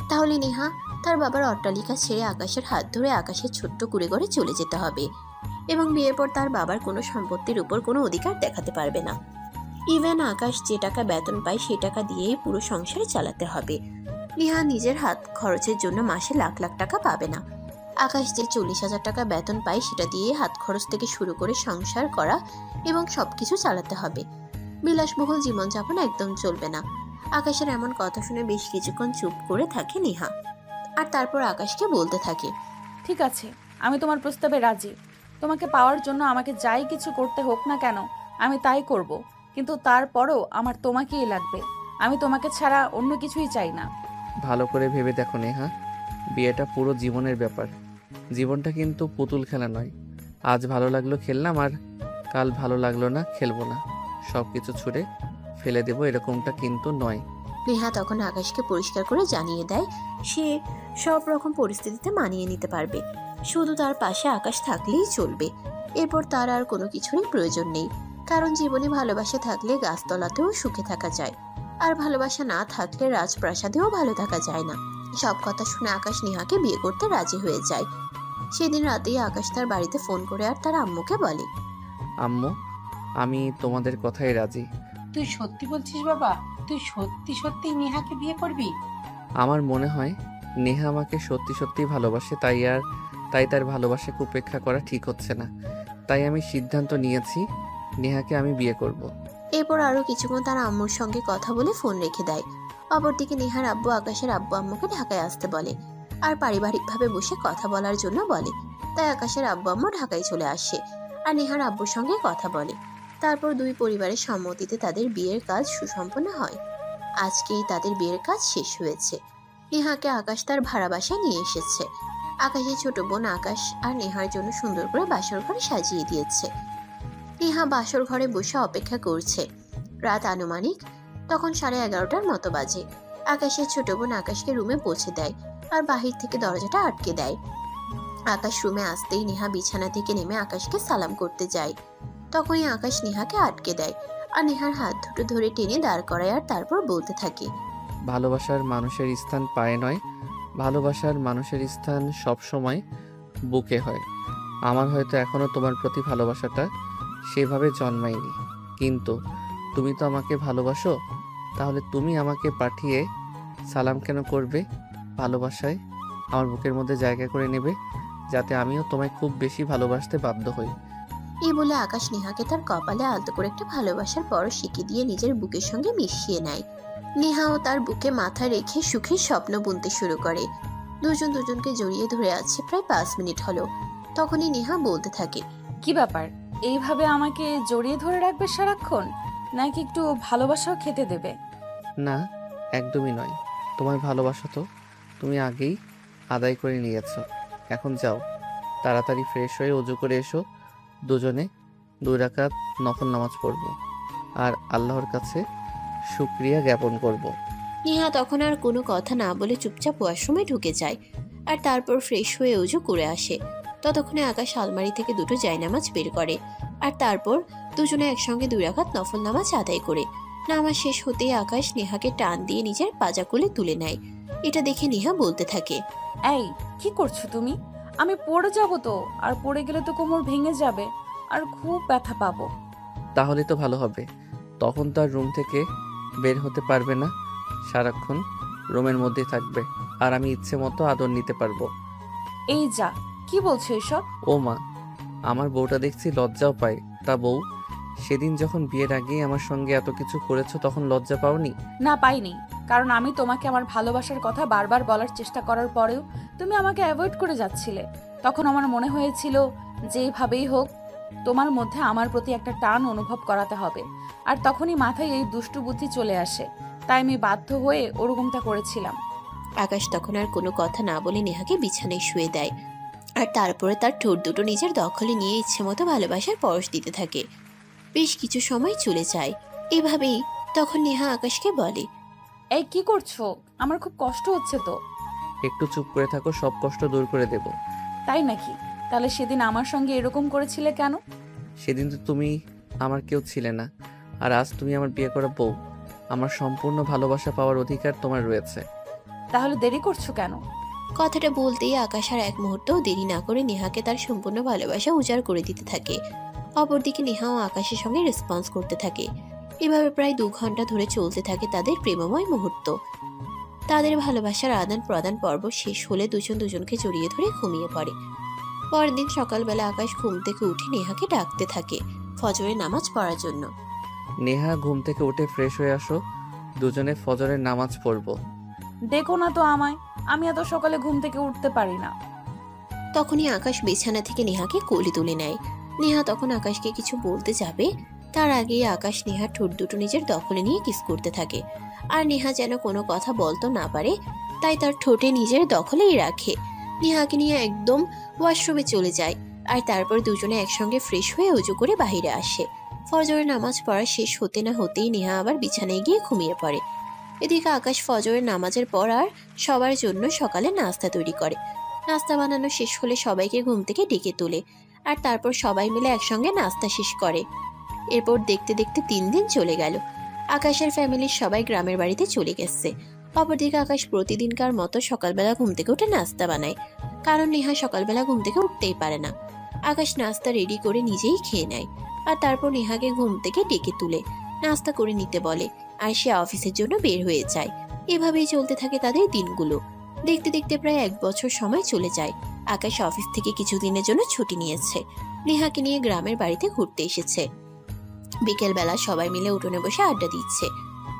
তাহলে নেহা তার বাবার অট্টালিকা ছেড়ে আকাশের হাত ধরে আকাশের ছোট্ট কুড়ে ঘরে চলে যেতে হবে, এবং বিয়ের পর তার বাবার কোনো সম্পত্তির উপর কোনো অধিকার দেখাতে পারবে না। ইভেন আকাশ যে টাকা বেতন পায় সেই টাকা দিয়েই পুরো সংসার চালাতে হবে। নেহা নিজের হাত খরচের জন্য মাসে লাখ লাখ টাকা পাবে না। আকাশ যে 40,000 টাকা বেতন পায় সেটা দিয়ে হাত খরচ থেকে শুরু করে সংসার করা এবং সবকিছু চালাতে হবে। বিলাসবহুল জীবনযাপন একদম চলবে না। আকাশের এমন কথা শুনে বেশ কিছুক্ষণ চুপ করে থাকে নেহা, আর তারপর আকাশকে বলতে থাকে, ঠিক আছে, আমি তোমার প্রস্তাবে রাজি। তোমাকে পাওয়ার জন্য আমাকে যাই কিছু করতে হোক না কেন আমি তাই করব, কিন্তু তারপরও আমার তোমাকেই লাগবে। আমি তোমাকে ছাড়া অন্য কিছুই চাই না। ভালো করে ভেবে দেখো নেহা, বিয়েটা পুরো জীবনের ব্যাপার। জীবনটা কিন্তু পুতুল খেলা নয়। আজ ভালো লাগলো খেললাম, আর কাল ভালো লাগলো না খেলবো না, সব কিছু ছুড়ে ফেলে দেবো, এরকমটা কিন্তু নয়। নেহা তখন আকাশকে পরিষ্কার করে জানিয়ে দেয় সে সব রকম পরিস্থিতিতে মানিয়ে নিতে পারবে, শুধু তার পাশে আকাশ থাকলেই চলবে। এরপর তার আর কোনো কিছুরই প্রয়োজন নেই, কারণ জীবনে ভালোবাসা থাকলে গাছতলাতেও সুখে থাকা যায়, আর ভালোবাসা না থাকলে রাজপ্রাসাদেও ভালো থাকা যায় না। সব কথা শুনে আকাশ নেহাকে বিয়ে করতে রাজি হয়ে যায়। সেদিন রাতেই আকাশ তার বাড়িতে ফোন করে আর তার আম্মুকে বলে, আম্মু, আমি তোমাদের কথাই রাজি। তুই সত্যি বলছিস বাবা? তুই সত্যি সত্যি নেহাকে বিয়ে করবি? আমার মনে হয় নেহা আমাকে সত্যি সত্যি ভালোবাসে, তাই তার ভালোবাসাকে উপেক্ষা করা ঠিক হচ্ছে না। তাই আমি সিদ্ধান্ত নিয়েছি নেহাকে আমি বিয়ে করব। এরপর আরো কিছুক্ষণ তার আম্মুর সঙ্গে কথা বলে ফোন রেখে দেয়। অপরদিকে নেহার আব্বু আকাশের আব্বু আম্মুকে ঢাকায় আসতে বলে আর পারিবারিকভাবে বসে কথা বলার জন্য বলে। তাই আকাশের আব্বু আম্মু ঢাকায় চলে আসে আর নেহার আব্বুর সঙ্গে কথা বলে। তারপর দুই পরিবারের সম্মতিতে তাদের বিয়ের কাজ সুসম্পন্ন হয়। আজকেই তাদের বিয়ের কাজ শেষ হয়েছে। নেহাকে আকাশ তার ভাড়া বাসায় নিয়ে এসেছে। আকাশের ছোট বোন আকাশ আর নেহার জন্য সুন্দর করে বাসর ঘরে সাজিয়ে দিয়েছে। নেহা বাসর ঘরে বসে অপেক্ষা করছে। রাত আনুমানিক তখন 11:30টার মতো বাজে। আকাশের ছোট বোন আকাশকে রুমে পৌঁছে দেয় আর বাহির থেকে দরজাটা আটকে দেয়। আকাশ রুমে আসতেই নেহা বিছানা থেকে নেমে আকাশকে সালাম করতে যায়। তখনই আকাশ নেহাকে আটকে দেয় আর নেহার হাত দুটো ধরে টেনে দাঁড় করায় আর তারপর বলতে থাকে, ভালোবাসার মানুষের স্থান পায়ে নয়, ভালোবাসার মানুষের স্থান সব সময় বুকে হয়। আমার হয়তো এখনো তোমার প্রতি ভালোবাসাটা সেভাবে জন্মায়নি, কিন্তু তুমি তো আমাকে ভালোবাসো। তাহলে তুমি আমাকে পাঠিয়ে সালাম কেন করবে? ভালোবাসায় আমার বুকের মধ্যে জায়গা করে নেবে, যাতে আমিও তোমায় খুব বেশি ভালোবাসতে বাধ্য হই। এই বলে আকাশ নেহাকে তার কপালে আলতো করে একটা ভালোবাসার পরশ শিখে দিয়ে নিজের বুকের সঙ্গে মিশিয়ে নেয়। নেহাও তার বুকে মাথা রেখে সুখের স্বপ্ন বুনতে শুরু করে। দুজন দুজনকে জড়িয়ে ধরে আছে প্রায় 5 মিনিট হলো। তখনই নেহা বলতে থাকে, কি ব্যাপার, এইভাবে আমাকে জড়িয়ে ধরে রাখবে সারাক্ষণ, নাকি একটু ভালোবাসাও খেতে দেবে? না, একদমই নয়। তোমার ভালোবাসা তো তুমি আগেই আদায় করে নিয়েছো। এখন যাও, তাড়াতাড়ি ফ্রেশ হয়ে ওযু করে এসো। দুজনে 2 রাকাত নফল নামাজ পড়ব আর আল্লাহর কাছে শুকরিয়া জ্ঞাপন করব। নেহা তখন আর কোনো কথা না বলে চুপচাপ ওয়াশরুমে ঢুকে যায় আর তারপর ফ্রেশ হয়ে ওযু করে আসে। ততক্ষণে আকাশ আলমারি থেকে 2টো জায়নামাজ বের করে আর তারপর দুজনে একসঙ্গে 2 রাকাত নফল নামাজ আদায় করে। নামাজ শেষ হতেই আকাশ নেহাকে টান দিয়ে নিজের পাজা কোলে তুলে নেয়। এটা দেখে নেহা বলতে থাকে, এই কি করছো তুমি? আমি পড়ে যাব তো, আর পড়ে গেলে তো কোমর ভেঙে যাবে আর খুব ব্যথা পাবো। তাহলে তো ভালো হবে, তখন তার রুম থেকে বের হতে পারবে না, সারাক্ষণ রুমের মধ্যেই থাকবে আর আমি ইচ্ছে মতো আদর নিতে পারবো। এই যা, কি বলছো এসব? ও মা, আমার বউটা দেখছি লজ্জাও পায়। তা বউ, সেদিন যখন বিয়ের আগেই আমার সঙ্গে এত কিছু করেছো তখন লজ্জা পাওনি? না, পাইনি, কারণ আমি তোমাকে আমার ভালোবাসার কথা বারবার বলার চেষ্টা করার পরেও তুমি আমাকে অ্যাভয়েড করে যাচ্ছিলে। তখন আমার মনে হয়েছিল যেভাবেই হোক তোমার মধ্যে আমার প্রতি একটা টান অনুভব করাতে হবে, আর তখনই মাথায় এই দুষ্টু বুদ্ধি চলে আসে, তাই আমি বাধ্য হয়ে ওরকমটা করেছিলাম। আকাশ তখন আর কোনো কথা না বলে নেহাকে বিছানায় শুয়ে দেয় আর তারপরে তার ঠোঁট দুটো নিজের দখলে নিয়ে ইচ্ছে মতো ভালোবাসার পরশ দিতে থাকে। বেশ কিছু সময় চলে যায় এভাবেই। তখন নেহা আকাশকে বলে, এই কি করছো? আমার খুব কষ্ট হচ্ছে তো। একটু চুপ করে থাকো, সব কষ্ট দূর করে দেব। তাই নাকি? তাহলে সেদিন আমার সঙ্গে এরকম করেছিলে কেন? সেদিন তো তুমি আমার কেউ ছিলে না, আর আজ তুমি আমার বিয়ে করা বউ। আমার সম্পূর্ণ ভালোবাসা পাওয়ার অধিকার তোমার রয়েছে। তাহলে দেরি করছো কেন? কথাটা বলতেই আকাশ আর এক মুহূর্তও দেরি না করে নেহাকে তার সম্পূর্ণ ভালোবাসা উজাড় করে দিতে থাকে। অপরদিকে নেহাও আকাশের সঙ্গে রেসপন্স করতে থাকে। এভাবে প্রায় 2 ঘন্টা ধরে চলতে থাকে তাদের প্রেমময় মুহূর্ত। তাদের ভালোবাসার আদান প্রদান পর্ব শেষ হলে দুজন দুজনকে জড়িয়ে ধরে ঘুমিয়ে পড়ে। পরের দিন সকালবেলা আকাশ ঘুম থেকে উঠে নেহাকে ডাকতে থাকে ফজরের নামাজ পড়ার জন্য। নেহা, ঘুম থেকে উঠে ফ্রেশ হয়ে আসো, দুজনে ফজরের নামাজ পড়বো। দেখো না তো আমায়, আমি এত সকালে ঘুম থেকে উঠতে পারি না। তখনই আকাশ বিছানা থেকে নেহাকে কোলে তুলে নেয়। নেহা তখন আকাশকে কিছু বলতে যাবে, তার আগেই আকাশ নেহার ঠোঁট দুটো নিজের দখলে নিয়ে কিস করতে থাকে। আর নেহা যেন কোনো কথা বলতে না পারে, তাই তার ঠোঁটে নিজের দখলেই রাখে। নেহাকে নিয়ে একদম ওয়াশরুমে চলে যায় আর তারপর দুজনে একসঙ্গে ফ্রেশ হয়ে উজু করে বাইরে আসে। ফজরের নামাজ পড়া শেষ হতে না হতেই নেহা আবার বিছানায় গিয়ে ঘুমিয়ে পড়ে। এদিকে আকাশ ফজরের নামাজের পর আর সবার জন্য সকালে নাস্তা তৈরি করে। নাস্তা বানানো শেষ হলে সবাইকে ঘুম থেকে ডেকে তোলে আর তারপর সবাই মিলে একসঙ্গে নাস্তা শেষ করে। এরপর দেখতে দেখতে 3 দিন চলে গেল। আকাশের ফ্যামিলির সবাই গ্রামের বাড়িতে চলে গেছে। অপরদিকে আকাশ প্রতিদিনকার মতো সকালবেলা ঘুম থেকে উঠে নাস্তা বানায়, কারণ নেহা সকালবেলা ঘুম থেকে উঠতেই পারে না। আকাশ নাস্তা রেডি করে নিজেই খেয়ে নেয় আর তারপর নেহাকে ঘুম থেকে ডেকে তুলে নাস্তা করে নিতে বলে আর সে অফিসের জন্য বের হয়ে যায়। এভাবেই চলতে থাকে তাদের দিনগুলো। দেখতে দেখতে প্রায় 1 বছর সময় চলে যায়। আকাশ অফিস থেকে কিছুদিনের জন্য ছুটি নিয়েছে। নেহাকে নিয়ে গ্রামের বাড়িতে ঘুরতে এসেছে। বিকেলবেলা সবাই মিলে উঠোনে বসে আড্ডা দিচ্ছে।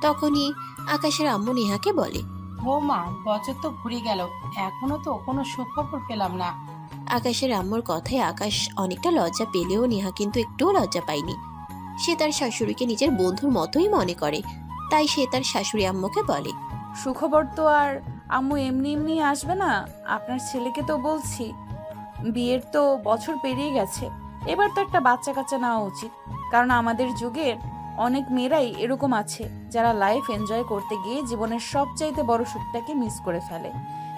তখনই আকাশের আম্মু নেহাকে বলে, ও মা, বছর তো ঘুরে গেল, এখনো তো কোনো সুখবর পেলাম না। আকাশের আম্মুর কথায় আকাশ অনেকটা লজ্জা পেলেও নেহা কিন্তু একটুও লজ্জা পায়নি। সে তার শাশুড়িকে নিজের বন্ধুর মতোই মনে করে, তাই সে তার শাশুড়ি আম্মুকে বলে, সুখবর তো আর আম্মু এমনি এমনি আসবে না। আপনার ছেলেকে তো বলছি, বিয়ের তো বছর পেরিয়ে গেছে, এবার তো একটা বাচ্চা কাচ্চা নেওয়া উচিত, কারণ আমাদের যুগের অনেক মেয়েরাই এরকম আছে যারা লাইফ এনজয় করতে গিয়ে জীবনের সবচাইতে বড় সুখটাকে মিস করে ফেলে।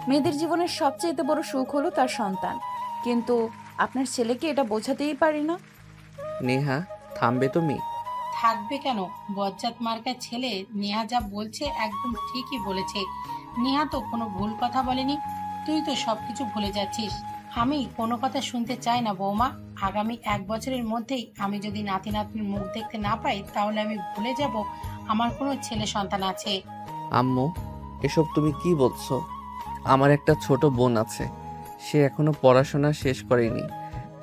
মেয়েদের জীবনের সবচাইতে বড় সুখ হলো তার সন্তান, কিন্তু আপনার ছেলেকে এটা বোঝাতেই পারি না। নেহা, থামবে তুমি? থাকবে কেন? বজ্জাত মার্কা ছেলে। নেহা যা বলছে একদম ঠিকই বলেছে। নেহা তো কোনো ভুল কথা বলেনি। তুই তো সবকিছু ভুলে যাচ্ছিস। আমি কোনো কথা শুনতে চাই না বৌমা। আগামী 1 বছরের মধ্যেই আমি যদি নাতি নাতনির মুখ দেখতে না পাই, তাহলে আমি ভুলে যাব আমার কোনো ছেলে সন্তান আছে। আম্মু, এসব তুমি কি বলছো? আমার একটা ছোট বোন আছে, সে এখনো পড়াশোনা শেষ করেনি।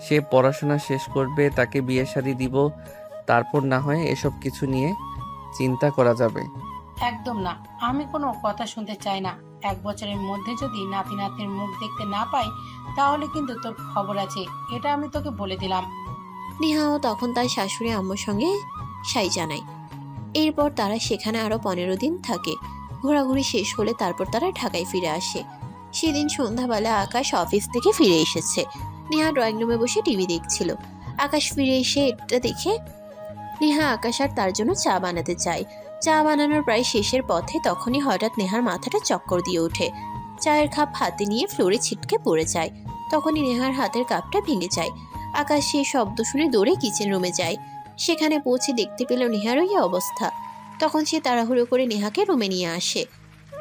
সে পড়াশোনা শেষ করবে, তাকে বিয়ে শাদী দিব, তারপর না হয় এসব কিছু নিয়ে চিন্তা করা যাবে। একদম না, আমি কোনো কথা শুনতে চাই না। 1 বছরের মধ্যে যদি নাতি নাতনির মুখ দেখতে না পাই, তাহলে কিন্তু তোর খবর আছে, এটা আমি তোকে বলে দিলাম। নেহাও তখন তার শাশুড়ি আম্মুর সঙ্গে সাই জানায়। এরপর তারা সেখানে আরো 15 দিন থাকে। ঘোরাঘুরি শেষ হলে তারপর তারা ঢাকায় ফিরে আসে। সেদিন সন্ধ্যাবেলা আকাশ অফিস থেকে ফিরে এসেছে। নেহা ড্রয়িং রুমে বসে টিভি দেখছিল। আকাশ ফিরে এসে এটা দেখে নেহা আকাশ আর তার জন্য চা বানাতে চায়। চা বানানোর প্রায় শেষের পথে তখনই হঠাৎ নেহার মাথাটা চক্কর দিয়ে ওঠে। চায়ের কাপ হাতে নিয়ে ফ্লোরে ছিটকে পড়ে যায়। তখনই নেহার হাতের কাপটা ভেঙে যায়। আকাশ সেই শব্দ শুনে দৌড়ে কিচেন রুমে যায়। সেখানে পৌঁছে দেখতে পেল নেহারও এই অবস্থা। তখন সে তাড়াহুড়ো করে নেহাকে রুমে নিয়ে আসে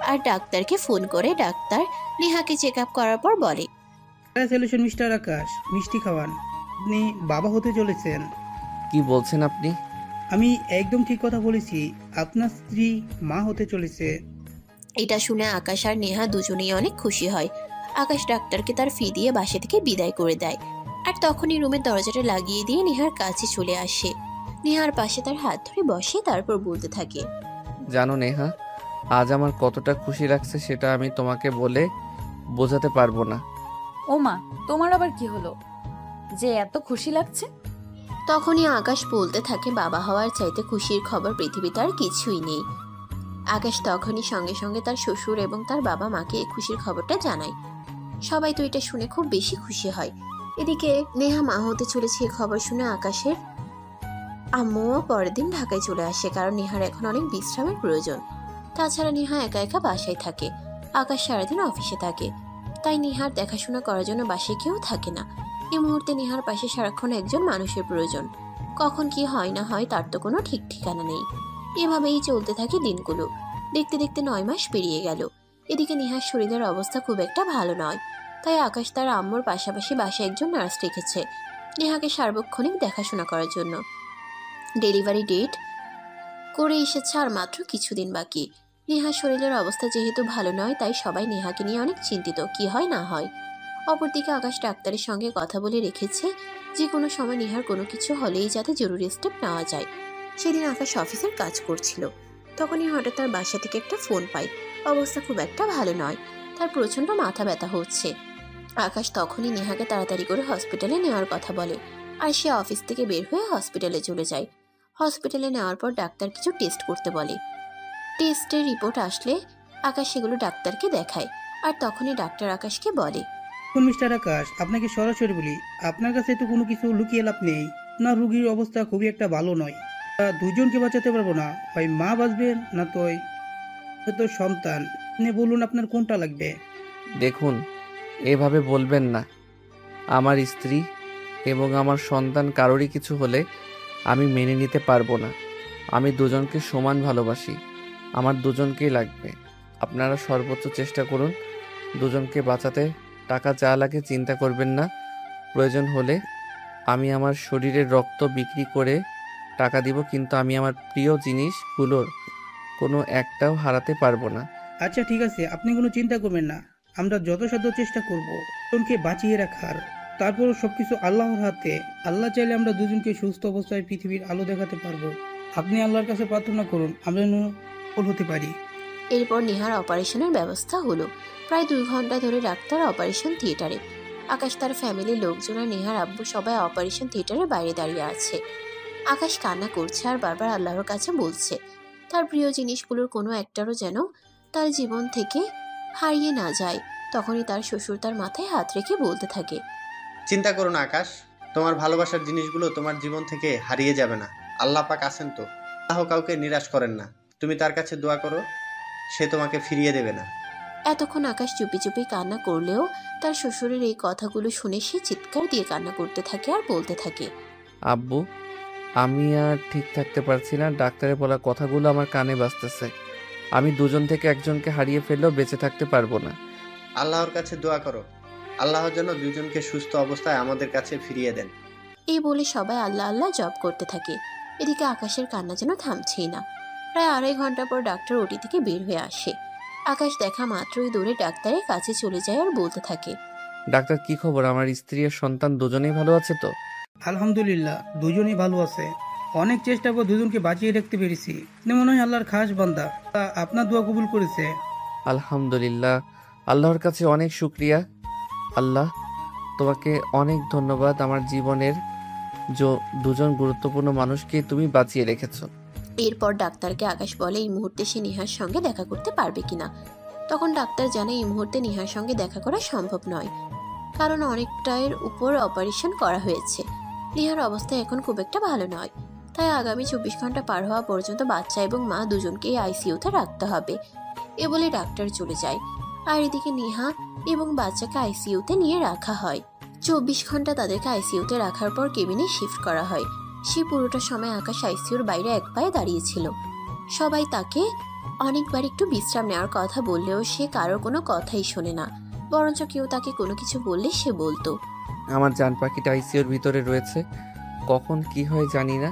আর ডাক্তারকে ফোন করে। ডাক্তার নেহাকে চেক আপ করার পর বলে, কংগ্রাচুলেশন মিস্টার আকাশ, মিষ্টি খাওয়ান, আপনি বাবা হতে চলেছেন। কি বলছেন আপনি? আমি একদম ঠিক কথা বলেছি, আপনার স্ত্রী মা হতে চলেছে। এটা শুনে আকাশ আর নেহা দুজনেই অনেক খুশি হয়। আকাশ ডাক্তারকে তার ফি দিয়ে বাসা থেকে বিদায় করে দেয় আর তখনই রুমের দরজাটা লাগিয়ে দিয়ে নেহার কাছে চলে আসে। নেহার পাশে তার হাত ধরে বসে, তারপর বলতে থাকে, জানো নেহা, আজ আমার কতটা খুশি লাগছে সেটা আমি তোমাকে বলে বোঝাতে পারবো না। ও মা, তোমার আবার কি হলো যে এত খুশি লাগছে? তখনই আকাশ বলতে থাকে, বাবা হওয়ার চাইতে খুশির খবর পৃথিবীতে আর কিছুই নেই। আকাশ তখনই সঙ্গে সঙ্গে তার শ্বশুর এবং তার বাবা মাকে এই খুশির খবরটা জানায়। সবাই তো এটা শুনে খুব বেশি খুশি হয়। এদিকে নেহা মা হতে চলেছে এই খবর শুনে আকাশের আম্মুও পরের দিন ঢাকায় চলে আসে, কারণ নেহার এখন অনেক বিশ্রামের প্রয়োজন। তাছাড়া নেহা একা একা বাসায় থাকে। আকাশ সারাদিন অফিসে থাকে, তাই নেহার দেখাশোনা করার জন্য বাসায় কেউ থাকে না। এই মুহূর্তে নেহার পাশে সারাক্ষণ একজন মানুষের প্রয়োজন। কখন কি হয় না হয় তার তো কোনো ঠিক ঠিকানা নেই। এভাবেই চলতে থাকে দিনগুলো। দেখতে দেখতে 9 মাস পেরিয়ে গেল। এদিকে নেহার শরীরের অবস্থা খুব একটা ভালো নয়, তাই আকাশ তার আম্মুর পাশাপাশি বাসায় একজন নার্স রেখেছে নেহাকে সার্বক্ষণিক দেখাশোনা করার জন্য। ডেলিভারি ডেট করে এসেছে আর মাত্র কিছুদিন বাকি। নেহার শরীরের অবস্থা যেহেতু ভালো নয়, তাই সবাই নেহাকে নিয়ে অনেক চিন্তিত, কি হয় না হয়। অপরদিকে আকাশ ডাক্তারের সঙ্গে কথা বলে রেখেছে যে কোনো সময় নেহার কোনো কিছু হলেই যাতে জরুরি স্টেপ নেওয়া যায়। সেদিন আকাশ অফিসের কাজ করছিল, তখনই হঠাৎ তার বাসা থেকে একটা ফোন পায়। অবস্থা খুব একটা ভালো নয়, তার প্রচণ্ড মাথা ব্যথা হচ্ছে। আকাশ তখনই নেহাকে তাড়াতাড়ি করে হসপিটালে নেওয়ার কথা বলে আর সে অফিস থেকে বের হয়ে হসপিটালে চলে যায়। হসপিটালে নেওয়ার পর ডাক্তার কিছু টেস্ট করতে বলে। টেস্টের রিপোর্ট আসলে আকাশ সেগুলো ডাক্তারকে দেখায় আর তখনই ডাক্তার আকাশকে বলে, মিস্টার আকাশ, আপনাকে সরাসরি বলি, আপনার কাছে তো কোনো কিছু লুকিয়ে লাভ নেই। না, রুগীর অবস্থা খুবই একটা ভালো নয়। দুজনকে বাঁচাতে পারবো না, হয় মা বাঁচবেন না তো সন্তান। আপনি বলুন আপনার কোনটা লাগবে। দেখুন, এভাবে বলবেন না। আমার স্ত্রী এবং আমার সন্তান কারোরই কিছু হলে আমি মেনে নিতে পারবো না। আমি দুজনকে সমান ভালোবাসি, আমার দুজনকেই লাগবে। আপনারা সর্বোচ্চ চেষ্টা করুন দুজনকে বাঁচাতে। টাকা যা লাগে চিন্তা করবেন না। প্রয়োজন হলে আমি আমার শরীরের রক্ত বিক্রি করে টাকা দিব, কিন্তু আমি আমার প্রিয় জিনিসগুলোর কোনো একটাও হারাতে পারবো না। আচ্ছা ঠিক আছে, আপনি কোনো চিন্তা করবেন না, আমরা যথাসাধ্য চেষ্টা করব দুজনকে বাঁচিয়ে রাখার। তারপর সবকিছু আল্লাহর হাতে। আল্লাহ চাইলে আমরা দুজনকে সুস্থ অবস্থায় পৃথিবীর আলো দেখাতে পারবো। আপনি আল্লাহর কাছে প্রার্থনা করুন আমরা যেন সফল হতে পারি। এরপর নেহার অপারেশনের ব্যবস্থা হলো। প্রায় 2 ঘন্টা ধরে ডাক্তার অপারেশন থিয়েটারে। আকাশ, তার ফ্যামিলির লোকজন আর নেহার আব্বু সবাই অপারেশন থিয়েটারের বাইরে দাঁড়িয়ে আছে। আকাশ কান্না করছে আর বারবার আল্লাহর কাছে বলছে তার প্রিয় জিনিসগুলোর কোনো একটারও যেন তার জীবন থেকে হারিয়ে না যায়। তখনই তার শ্বশুর তার মাথায় হাত রেখে বলতে থাকে, চিন্তা করো না আকাশ, তোমার ভালোবাসার জিনিসগুলো তোমার জীবন থেকে হারিয়ে যাবে না। আল্লাহ পাক আছেন তো, আল্লাহ কাউকে নিরাশ করেন না। তুমি তার কাছে দোয়া করো, সে তোমাকে ফিরিয়ে দেবে না। এতক্ষণ আকাশ চুপি চুপি কান্না করলেও তার শ্বশুরের এই কথাগুলো শুনে সে চিৎকার দিয়ে কান্না করতে থাকে আর বলতে থাকে, আব্বু, আমি আর ঠিক থাকতে পারছি না। ডাক্তারের বলা কথাগুলো আমার কানে বাজতেছে। আমি দুজন থেকে একজনকে হারিয়ে ফেললেও বেঁচে থাকতে পারবো না। আল্লাহর কাছে দোয়া করো, আল্লাহ যেন দুজনকে সুস্থ অবস্থায় আমাদের কাছে ফিরিয়ে দেন। এই বলে সবাই আল্লাহ আল্লাহ জপ করতে থাকে। এদিকে আকাশের কান্না যেন থামছেই না। প্রায় 2.5 ঘন্টা পর ডাক্তার ওটি থেকে বের হয়ে আসে। আকাশ দেখা মাত্রই দৌড়ে ডাক্তারের কাছে চলে যায় আর বলতে থাকে, ডাক্তার, কি খবর? আমার স্ত্রী আর সন্তান দুজনেই ভালো আছে তো? আলহামদুলিল্লাহ, দুজনেই ভালো আছে। অনেক চেষ্টা করে দুজনকে বাঁচিয়ে রাখতে পেরেছি। আপনি মনে হয় আল্লাহর খাস বান্দা, তা আপনার দোয়া কবুল করেছে। আলহামদুলিল্লাহ, আল্লাহর কাছে অনেক শুক্রিয়া। আল্লাহ, তোমাকে অনেক ধন্যবাদ। আমার জীবনের দুজন গুরুত্বপূর্ণ মানুষকে তুমি বাঁচিয়ে রেখেছো। এরপর ডাক্তারকে আকাশ বলে এই মুহূর্তে সে নিহার সঙ্গে দেখা করতে পারবে কিনা। তখন ডাক্তার জানে এই মুহূর্তে নিহার সঙ্গে দেখা করা সম্ভব নয়, কারণ অনেকটার উপর অপারেশন করা হয়েছে। নিহার অবস্থা এখন খুব একটা ভালো নয়, তাই আগামী 24 ঘন্টা পার হওয়া পর্যন্ত বাচ্চা এবং মা দুজনকেই আইসিইউতে রাখতে হবে। এ বলে ডাক্তার চলে যায়। আর এদিকে নিহা এবং বাচ্চাকে আইসিইউতে নিয়ে রাখা হয়। 24 ঘন্টা তাদেরকে আইসিইউতে রাখার পর কেবিনে শিফট করা হয়। সে পুরোটা সময় আকাশ আইসিইউর বাইরে এক পায়ে দাঁড়িয়েছিল। সবাই তাকে অনেকবার একটু বিশ্রাম নেওয়ার কথা বললেও সে কারোর কোনো কথাই শোনে না, বরঞ্চ কেউ তাকে কোনো কিছু বললে সে বলতো, আমার জান পাখিটা আইসিইউর ভিতরে রয়েছে, কখন কি হয় জানি না।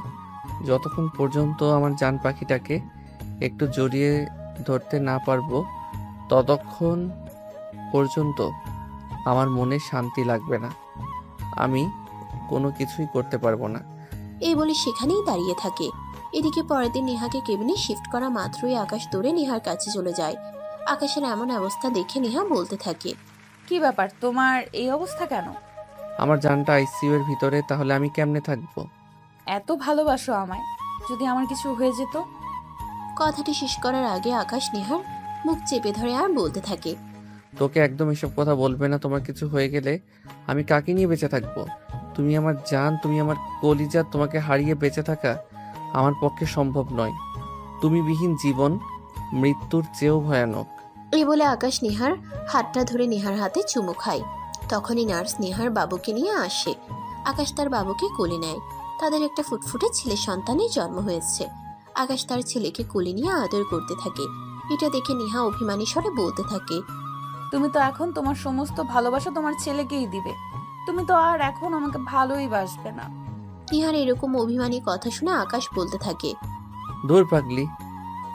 যতক্ষণ পর্যন্ত আমার জান পাখিটাকে একটু জড়িয়ে ধরতে না পারবো ততক্ষণ পর্যন্ত আমার মনে শান্তি লাগবে না। আমি কোনো কিছুই করতে পারবো না। এই বলে সেখানেই দাঁড়িয়ে থাকে। এদিকে পরের দিন নেহাকে কেবিনে শিফট করা মাত্রই আকাশ দৌড়ে নেহার কাছে চলে যায়। আকাশের এমন অবস্থা দেখে নেহা বলতে থাকে, কি ব্যাপার, তোমার এই অবস্থা কেন? আমার জানটা আইসিইউ এর ভিতরে, তাহলে আমি কেমনে থাকবো? এত ভালোবাসো আমায়, যদি আমার কিছু হয়ে যেত? কথাটি শেষ করার আগে আকাশ নেহার মুখ চেপে ধরে আর বলতে থাকে, তোকে একদম এসব কথা বলবে না। তোমার কিছু হয়ে গেলে আমি কাকে নিয়ে বেঁচে থাকবো? তুমি আমার জান, তুমি আমার কলিজা। তোমাকে হারিয়ে বেঁচে থাকা আমার পক্ষে সম্ভব নয়। তুমি বিহীন জীবন মৃত্যুর চেয়েও ভয়ানক। এই বলে আকাশ নেহার হাতটা ধরে নেহার হাতে চুমু খায়। তখনই নার্স নেহার বাবুকে নিয়ে আসে। আকাশ তার বাবুকে কোলে নেয়। তাদের একটা ফুটফুটে ছেলে সন্তানের জন্ম হয়েছে। আকাশ তার ছেলেকে কোলে নিয়ে আদর করতে থাকে। এটা দেখে নেহা অভিমানী স্বরে বলতে থাকে, তুমি তো এখন তোমার সমস্ত ভালোবাসা তোমার ছেলেকেই দিবে, তুমি তো আর এখন আমাকে ভালোই বাসবে না। নেহার এরকম অভিমানী কথা শুনে আকাশ বলতে থাকে, দূর পাগলি,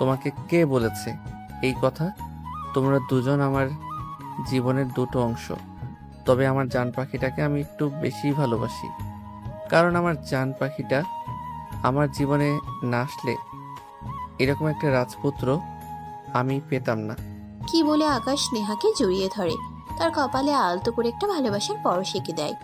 তোমাকে কে বলেছে এই কথা? তোমরা দুজন আমার জীবনের দুটো অংশ। তবে আমার জান পাখিটাকে আমি একটু বেশি ভালোবাসি, কারণ আমার জান পাখিটা আমার জীবনে না আসলে এরকম একটা রাজপুত্র আমি পেতাম না। কি বলে আকাশ নেহাকে জড়িয়ে ধরে, তার কপালে আলতো করে একটা ভালোবাসার পরশ এঁকে দেয়।